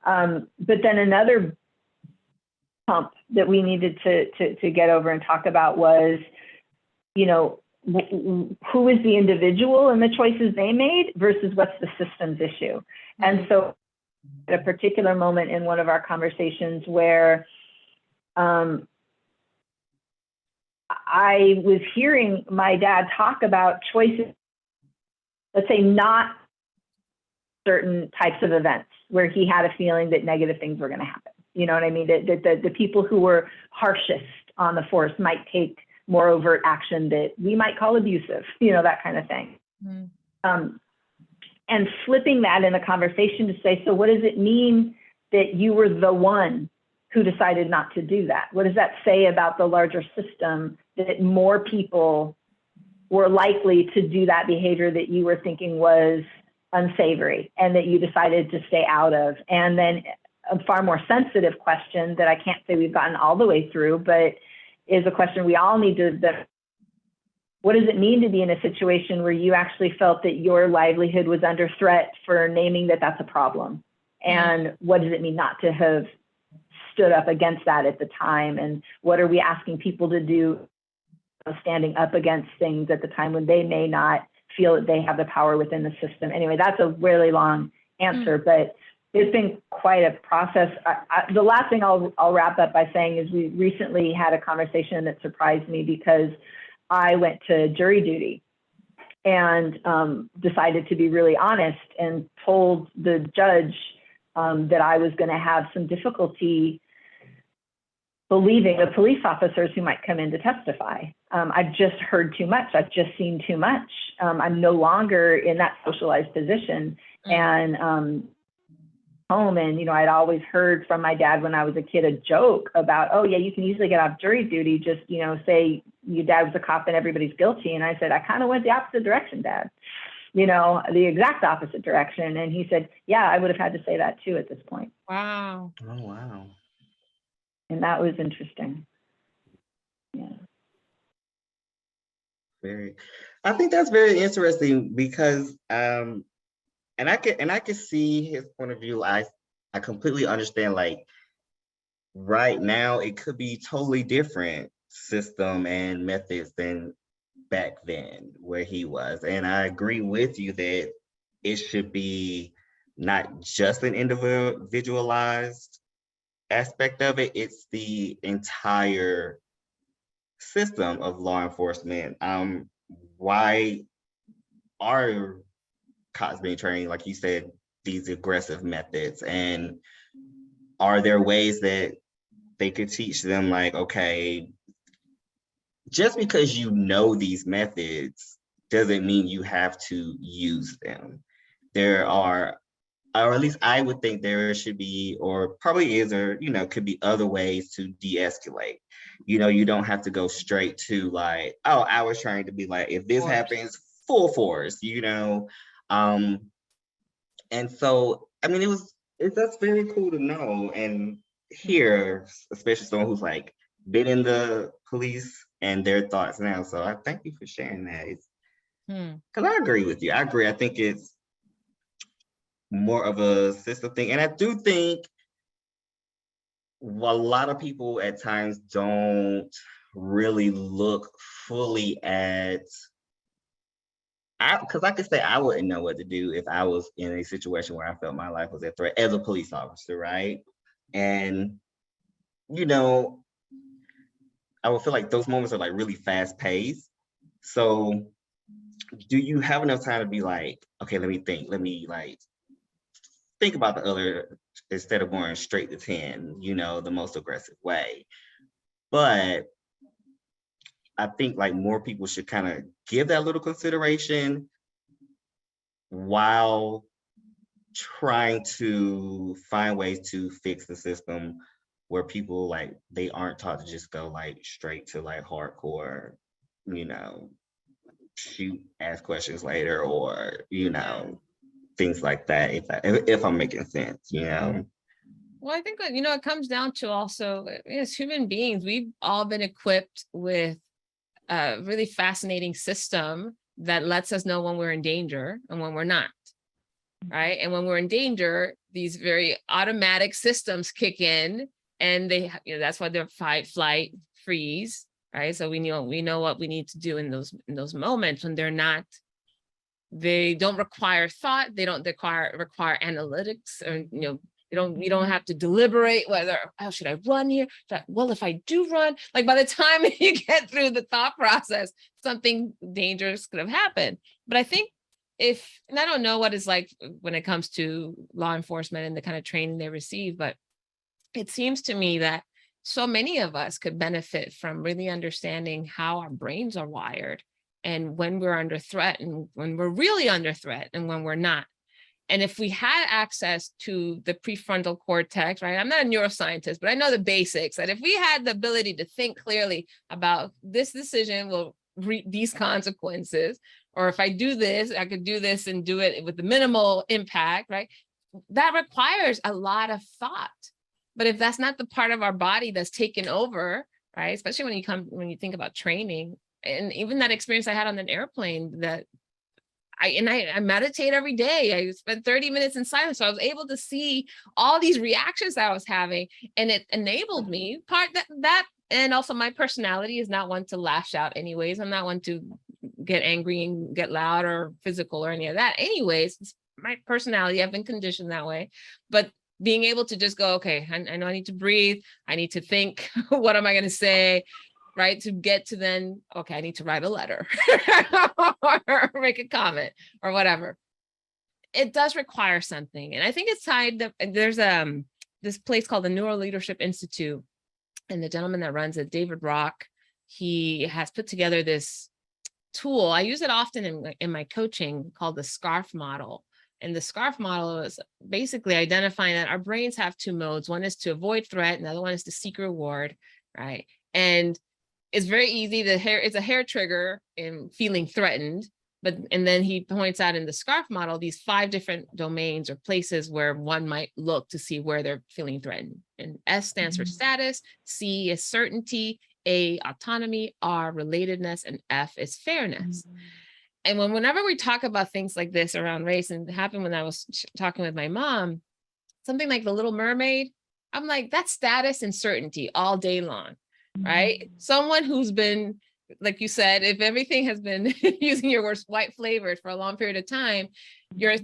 But then another hump that we needed to get over and talk about was, who is the individual and the choices they made versus what's the system's issue. And so at a particular moment in one of our conversations where I was hearing my dad talk about choices, let's say not certain types of events where he had a feeling that negative things were going to happen. You know what I mean? That the people who were harshest on the force might take more overt action that we might call abusive, that kind of thing. And flipping that in a conversation to say, so what does it mean that you were the one who decided not to do that? What does that say about the larger system that more people were likely to do that behavior that you were thinking was unsavory and that you decided to stay out of? And then a far more sensitive question that I can't say we've gotten all the way through, but is a question we all need to, what does it mean to be in a situation where you actually felt that your livelihood was under threat for naming that that's a problem? And what does it mean not to have stood up against that at the time? And what are we asking people to do, standing up against things at the time when they may not feel that they have the power within the system? Anyway, that's a really long answer, but it's been quite a process. The last thing I'll wrap up by saying is we recently had a conversation that surprised me because I went to jury duty and decided to be really honest and told the judge that I was going to have some difficulty believing the police officers who might come in to testify. I've just heard too much. I've just seen too much. I'm no longer in that socialized position. And home, and I'd always heard from my dad when I was a kid a joke about, oh yeah, you can easily get off jury duty, just say your dad was a cop and everybody's guilty. And I said, I kind of went the opposite direction, Dad, the exact opposite direction. And he said, yeah, I would have had to say that too at this point. Wow. Oh, wow. And that was interesting. Yeah. I think that's very interesting because and I can see his point of view. I completely understand, like, right now it could be totally different system and methods than back then where he was. And I agree with you that it should be not just an individualized aspect of it, it's the entire system of law enforcement. Why are cops being trained, like you said, these aggressive methods? And are there ways that they could teach them, like, okay, just because you know these methods doesn't mean you have to use them. There are, or at least I would think there should be, or probably is, or could be other ways to de-escalate. You don't have to go straight to, like, oh, I was trying to be like, if this happens, full force, and so, I mean, that's very cool to know and hear, especially someone who's like been in the police and their thoughts now. So I thank you for sharing that. Because I agree with you. I agree. I think it's more of a system thing. And I do think a lot of people at times don't really look fully at, because I could say I wouldn't know what to do if I was in a situation where I felt my life was at threat as a police officer, right? And, I would feel like those moments are like really fast paced. So do you have enough time to be like, okay, let me think about the other, instead of going straight to 10, the most aggressive way. But I think like more people should kind of give that little consideration while trying to find ways to fix the system where people, like, they aren't taught to just go like straight to like hardcore, shoot, ask questions later, or, things like that, if I'm making sense, Well, I think that, it comes down to also, as human beings, we've all been equipped with a really fascinating system that lets us know when we're in danger and when we're not, right? And when we're in danger, these very automatic systems kick in, and they, that's why they're fight, flight, freeze, right? So we know what we need to do in those moments when they don't require thought, they don't require analytics, or you don't have to deliberate whether, oh, should I run here? Well, if I do run, like, by the time you get through the thought process, something dangerous could have happened. But I think and I don't know what it's like when it comes to law enforcement and the kind of training they receive, but it seems to me that so many of us could benefit from really understanding how our brains are wired, and when we're under threat and when we're really under threat and when we're not. And if we had access to the prefrontal cortex, right? I'm not a neuroscientist, but I know the basics, that if we had the ability to think clearly about this decision will reap these consequences, or if I do this, I could do this and do it with the minimal impact, right? That requires a lot of thought. But if that's not the part of our body that's taken over, right? Especially when you think about training, and even that experience I had on an airplane, that I meditate every day. I spent 30 minutes in silence. So I was able to see all these reactions that I was having, and it enabled me that, and also my personality is not one to lash out anyways. I'm not one to get angry and get loud or physical or any of that. Anyways, it's my personality, I've been conditioned that way. But being able to just go, okay, I know I need to breathe. I need to think, what am I going to say? Right, to get to then, okay, I need to write a letter or make a comment or whatever. It does require something. And I think it's tied to, there's this place called the Neuro Leadership Institute, and the gentleman that runs it, David Rock, he has put together this tool. I use it often in my coaching, called the SCARF model. And the SCARF model is basically identifying that our brains have two modes. One is to avoid threat, and the other one is to seek reward, right? And it's very easy. It's a hair trigger in feeling threatened, and then he points out in the SCARF model these 5 different domains or places where one might look to see where they're feeling threatened. And S stands for status, C is certainty, A autonomy, R relatedness, and F is fairness. And whenever we talk about things like this around race, and it happened when I was talking with my mom, something like The Little Mermaid, I'm like, that's status and certainty all day long. Right? Someone who's been, like you said, if everything has been using your worst white flavors for a long period of time, your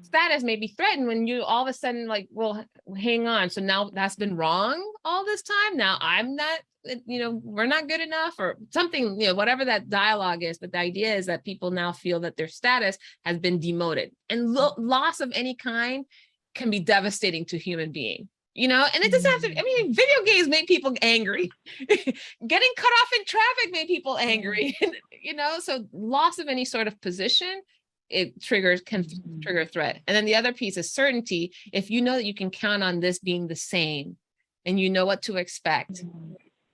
status may be threatened when you all of a sudden like, well, hang on. So now that's been wrong all this time. Now I'm not, we're not good enough or something, whatever that dialogue is. But the idea is that people now feel that their status has been demoted, and loss of any kind can be devastating to a human being. And it doesn't have to, video games make people angry. Getting cut off in traffic made people angry, so loss of any sort of position, can trigger threat. And then the other piece is certainty. If you know that you can count on this being the same, and you know what to expect,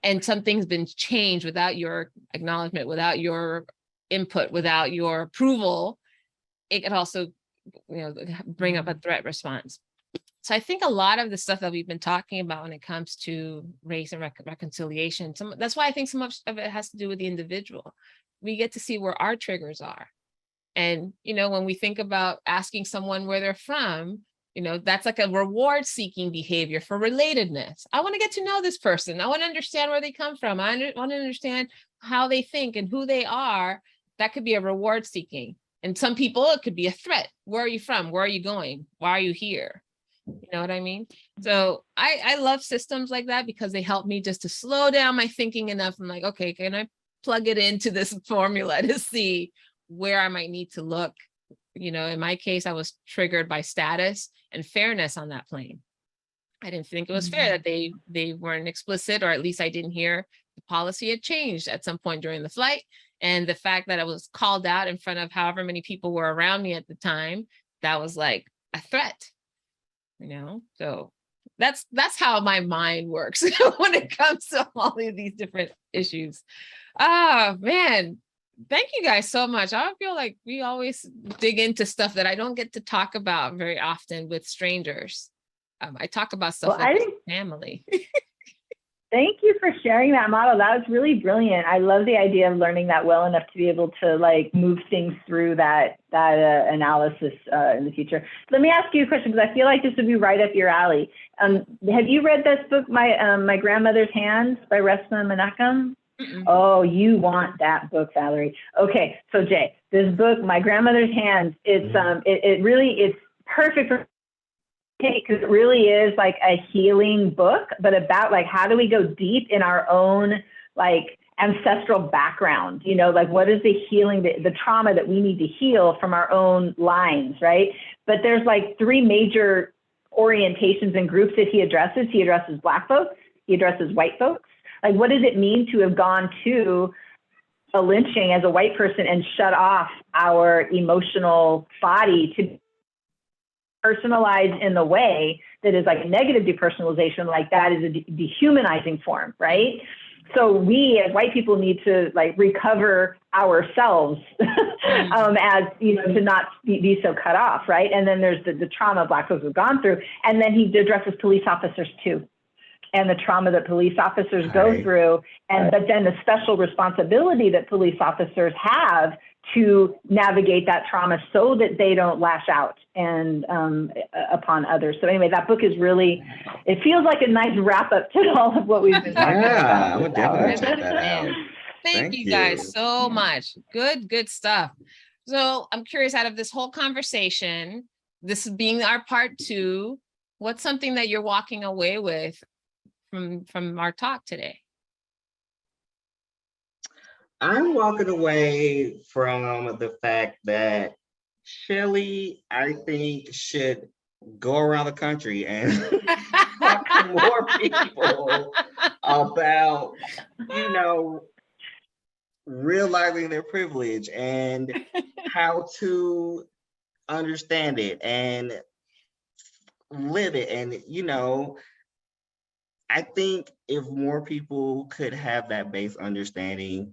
and something's been changed without your acknowledgement, without your input, without your approval, it could also, bring up a threat response. So I think a lot of the stuff that we've been talking about when it comes to race and reconciliation, that's why I think so much of it has to do with the individual. We get to see where our triggers are. And, when we think about asking someone where they're from, that's like a reward seeking behavior for relatedness. I want to get to know this person. I want to understand where they come from. I want to understand how they think and who they are. That could be a reward seeking. And some people, it could be a threat. Where are you from? Where are you going? Why are you here? You know what I mean? So I love systems like that because they help me just to slow down my thinking enough. I'm like, okay, can I plug it into this formula to see where I might need to look? In my case, I was triggered by status and fairness on that plane. I didn't think it was fair that they weren't explicit, or at least I didn't hear the policy had changed at some point during the flight. And the fact that I was called out in front of however many people were around me at the time, that was like a threat. So that's how my mind works when it comes to all of these different issues. Oh man, thank you guys so much. I feel like we always dig into stuff that I don't get to talk about very often with strangers. I talk about stuff like family. Thank you for sharing that model. That was really brilliant. I love the idea of learning that well enough to be able to move things through that analysis in the future. Let me ask you a question, because I feel like this would be right up your alley. Have you read this book, My Grandmother's Hands by Resmaa Menakem? Oh, you want that book, Valerie. Okay, so Jae, this book, My Grandmother's Hands, it's perfect for because it really is like a healing book, but about how do we go deep in our own ancestral background, what is the healing, the trauma that we need to heal from our own lines, right? But there's 3 major orientations and groups that he addresses. He addresses Black folks, he addresses white folks. Like, what does it mean to have gone to a lynching as a white person and shut off our emotional body to personalize in the way that is like negative depersonalization, like that is a dehumanizing form, right? So we as white people need to like recover ourselves as, you know, to not be so cut off, right? And then there's the trauma Black folks have gone through. And then he addresses police officers too, and the trauma that police officers go through, and but then the special responsibility that police officers have to navigate that trauma so that they don't lash out and upon others. So anyway, that book is really, it feels like a nice wrap up to all of what we've been talking about. Yeah, I would definitely check that out. Thank you guys so much. Good stuff. So I'm curious, out of this whole conversation, this being our part 2, what's something that you're walking away with from our talk today? I'm walking away from the fact that Shelly, I think, should go around the country and talk to more people about, you know, realizing their privilege and how to understand it and live it. And, you know, I think if more people could have that base understanding,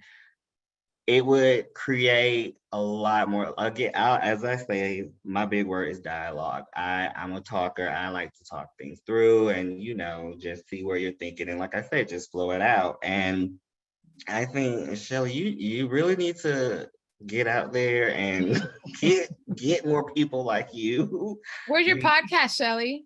it would create a lot more. Again, as I say, my big word is dialogue. I'm a talker. I like to talk things through and, you know, just see where you're thinking. And like I said, just flow it out. And I think, Shelly, you really need to get out there and get more people like you. Where's your podcast, Shelly?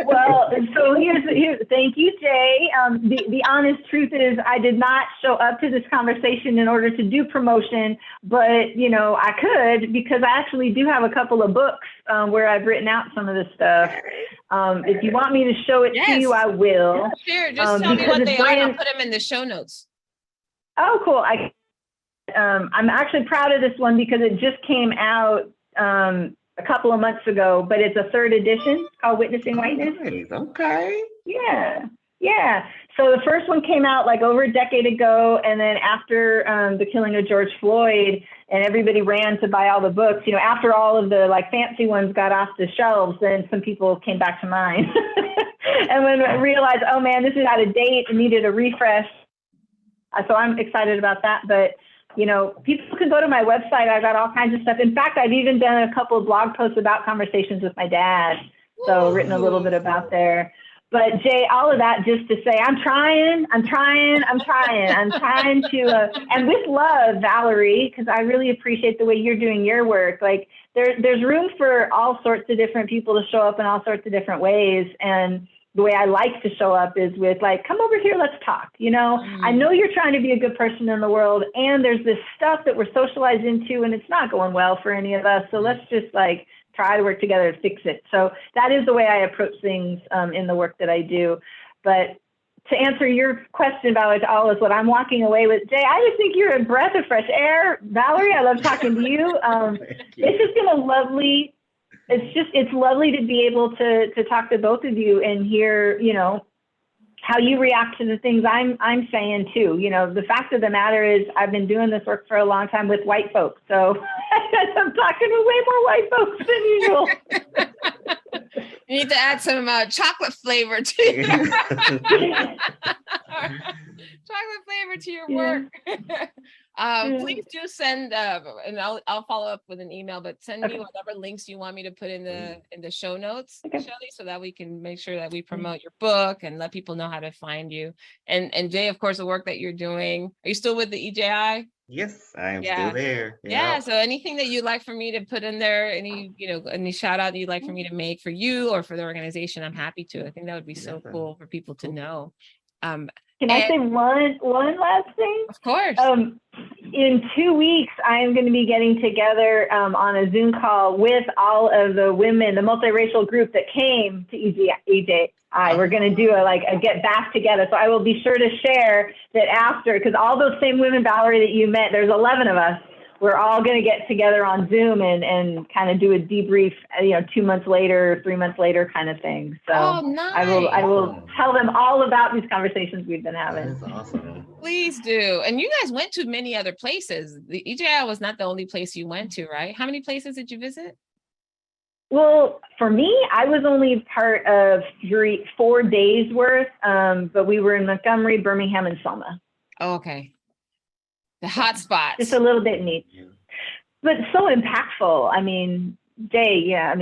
Well, so here's thank you, Jay. The honest truth is I did not show up to this conversation in order to do promotion, but you know, I could, because I actually do have a couple of books where I've written out some of this stuff. If you want me to show it to you, I will. Sure, just tell me what they are and I'll put them in the show notes. Oh, cool. I'm actually proud of this one because it just came out a couple of months ago, but it's a 3rd edition called Witnessing Whiteness. Okay. Yeah. So the first one came out like over a decade ago, and then after the killing of George Floyd, and everybody ran to buy all the books, you know, after all of the like fancy ones got off the shelves, then some people came back to mine. And when I realized, oh man, this is out of date and needed a refresh. So I'm excited about that. But you know, people can go to my website. I got all kinds of stuff. In fact, I've even done a couple of blog posts about conversations with my dad. So written a little bit about there. But Jay, all of that just to say, I'm trying to, and with love, Valerie, because I really appreciate the way you're doing your work. Like there's room for all sorts of different people to show up in all sorts of different ways. And the way I like to show up is with like, come over here, let's talk. You know, I know you're trying to be a good person in the world, and there's this stuff that we're socialized into and it's not going well for any of us. So let's just like try to work together to fix it. So that is the way I approach things in the work that I do. But to answer your question about it all is what I'm walking away with. Jay, I just think you're a breath of fresh air. Valerie, I love talking to you. It's just been a lovely, it's lovely to be able to talk to both of you and hear, you know, how you react to the things I'm saying too. You know, the fact of the matter is I've been doing this work for a long time with white folks. So I'm talking to way more white folks than usual. You need to add some chocolate flavor to your work. Please do send, and I'll follow up with an email, but send me whatever links you want me to put in the show notes, Shelly, so that we can make sure that we promote your book and let people know how to find you. And Jay, of course, the work that you're doing. Are you still with the EJI? Yes, I am still there. Yeah. So anything that you'd like for me to put in there, any shout out that you'd like for me to make for you or for the organization, I'm happy to. I think that would be so cool for people to know. Can I say one last thing? Of course. In 2 weeks, I am going to be getting together on a Zoom call with all of the women, the multiracial group that came to EJI. We're going to do a get back together. So I will be sure to share that after, because all those same women, Valerie, that you met, there's 11 of us. we're all going to get together on Zoom and kind of do a debrief, 2 months later, 3 months later kind of thing. So nice. I will tell them all about these conversations we've been having. That's awesome. Please do. And you guys went to many other places. The EJI was not the only place you went to, right? How many places did you visit? Well, for me, I was only part of 4 days worth, but we were in Montgomery, Birmingham, and Selma. Oh, okay. The hot spots. Just a little bit neat, but so impactful. I mean, Jae,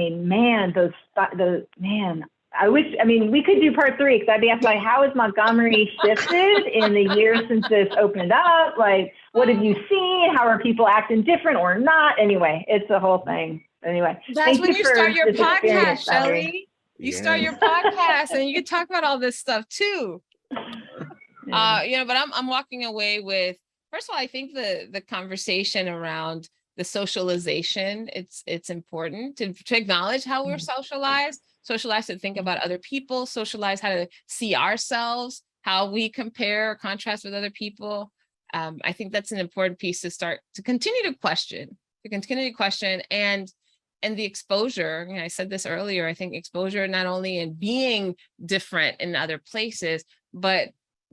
we could do part 3 because I'd be asking, like, how has Montgomery shifted in the years since this opened up? Like, what have you seen? How are people acting different or not? Anyway, it's a whole thing. Anyway, that's when you start your podcast, Valerie. Shelly. You start your podcast and you can talk about all this stuff too. But I'm walking away with, first of all, I think the conversation around the socialization, it's important to acknowledge how we're socialized to think about other people, socialize how to see ourselves, how we compare or contrast with other people. I think that's an important piece to continue to question and the exposure. I said this earlier, I think exposure not only in being different in other places, but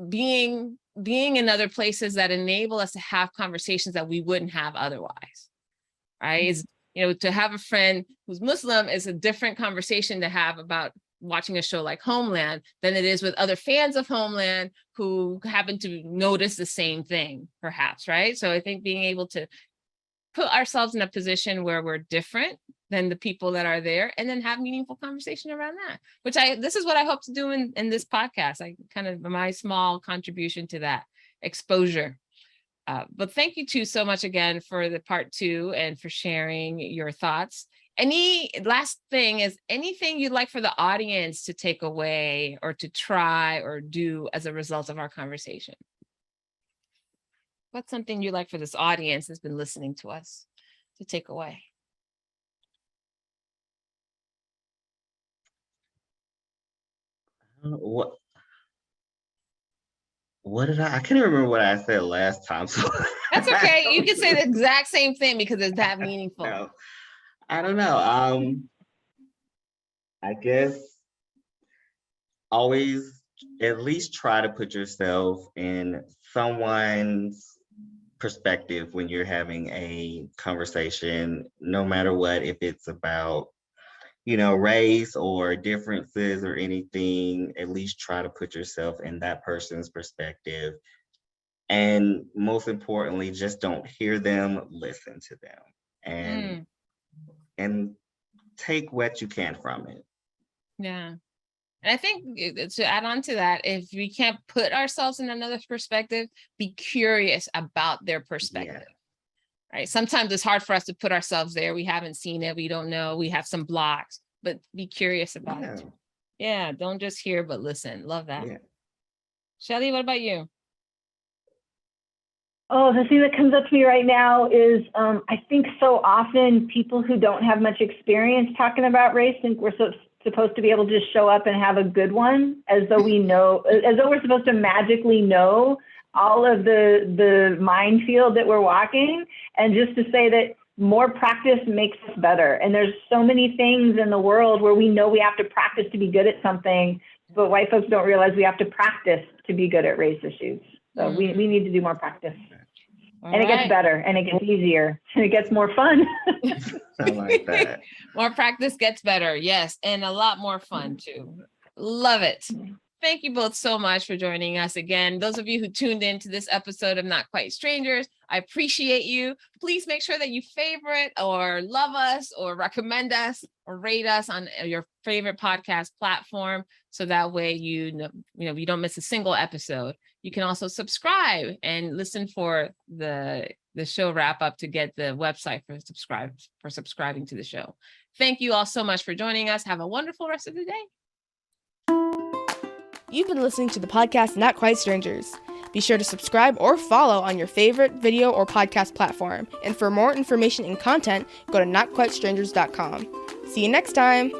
being in other places that enable us to have conversations that we wouldn't have otherwise, right? To have a friend who's Muslim is a different conversation to have about watching a show like Homeland than it is with other fans of Homeland who happen to notice the same thing, perhaps, right? So I think being able to put ourselves in a position where we're different than the people that are there, and then have meaningful conversation around that, this is what I hope to do in this podcast. I kind of, my small contribution to that exposure. But thank you so much again for the part 2 and for sharing your thoughts. Any last thing is anything you'd like for the audience to take away or to try or do as a result of our conversation? What's something you'd like for this audience that's been listening to us to take away? What did I can't remember what I said last time. So that's okay. You can say the exact same thing because it's that meaningful. No, I don't know. I guess always at least try to put yourself in someone's perspective when you're having a conversation, no matter what, if it's about race or differences or anything. At least try to put yourself in that person's perspective. And most importantly, just don't hear them, listen to them and take what you can from it. Yeah. And I think to add on to that, if we can't put ourselves in another perspective, be curious about their perspective. Yeah. Right. Sometimes it's hard for us to put ourselves there. We haven't seen it. We don't know. We have some blocks, but be curious about it. Yeah. Don't just hear, but listen. Love that. Yeah. Shelly, what about you? Oh, the thing that comes up to me right now is I think so often people who don't have much experience talking about race think we're supposed to be able to just show up and have a good one, as though we're supposed to magically know all of the minefield that we're walking. And just to say that more practice makes us better. And there's so many things in the world where we know we have to practice to be good at something, but white folks don't realize we have to practice to be good at race issues. So we need to do more practice. And it gets better, and it gets easier, and it gets more fun. I like that. More practice gets better, yes, and a lot more fun too. Love it. Thank you both so much for joining us again. Those of you who tuned in to this episode of Not Quite Strangers, I appreciate you. Please make sure that you favorite or love us or recommend us or rate us on your favorite podcast platform, so that way you don't miss a single episode. You can also subscribe and listen for the show wrap up to get the website for subscribing to the show. Thank you all so much for joining us. Have a wonderful rest of the day. You've been listening to the podcast Not Quite Strangers. Be sure to subscribe or follow on your favorite video or podcast platform. And for more information and content, go to notquitestrangers.com. See you next time.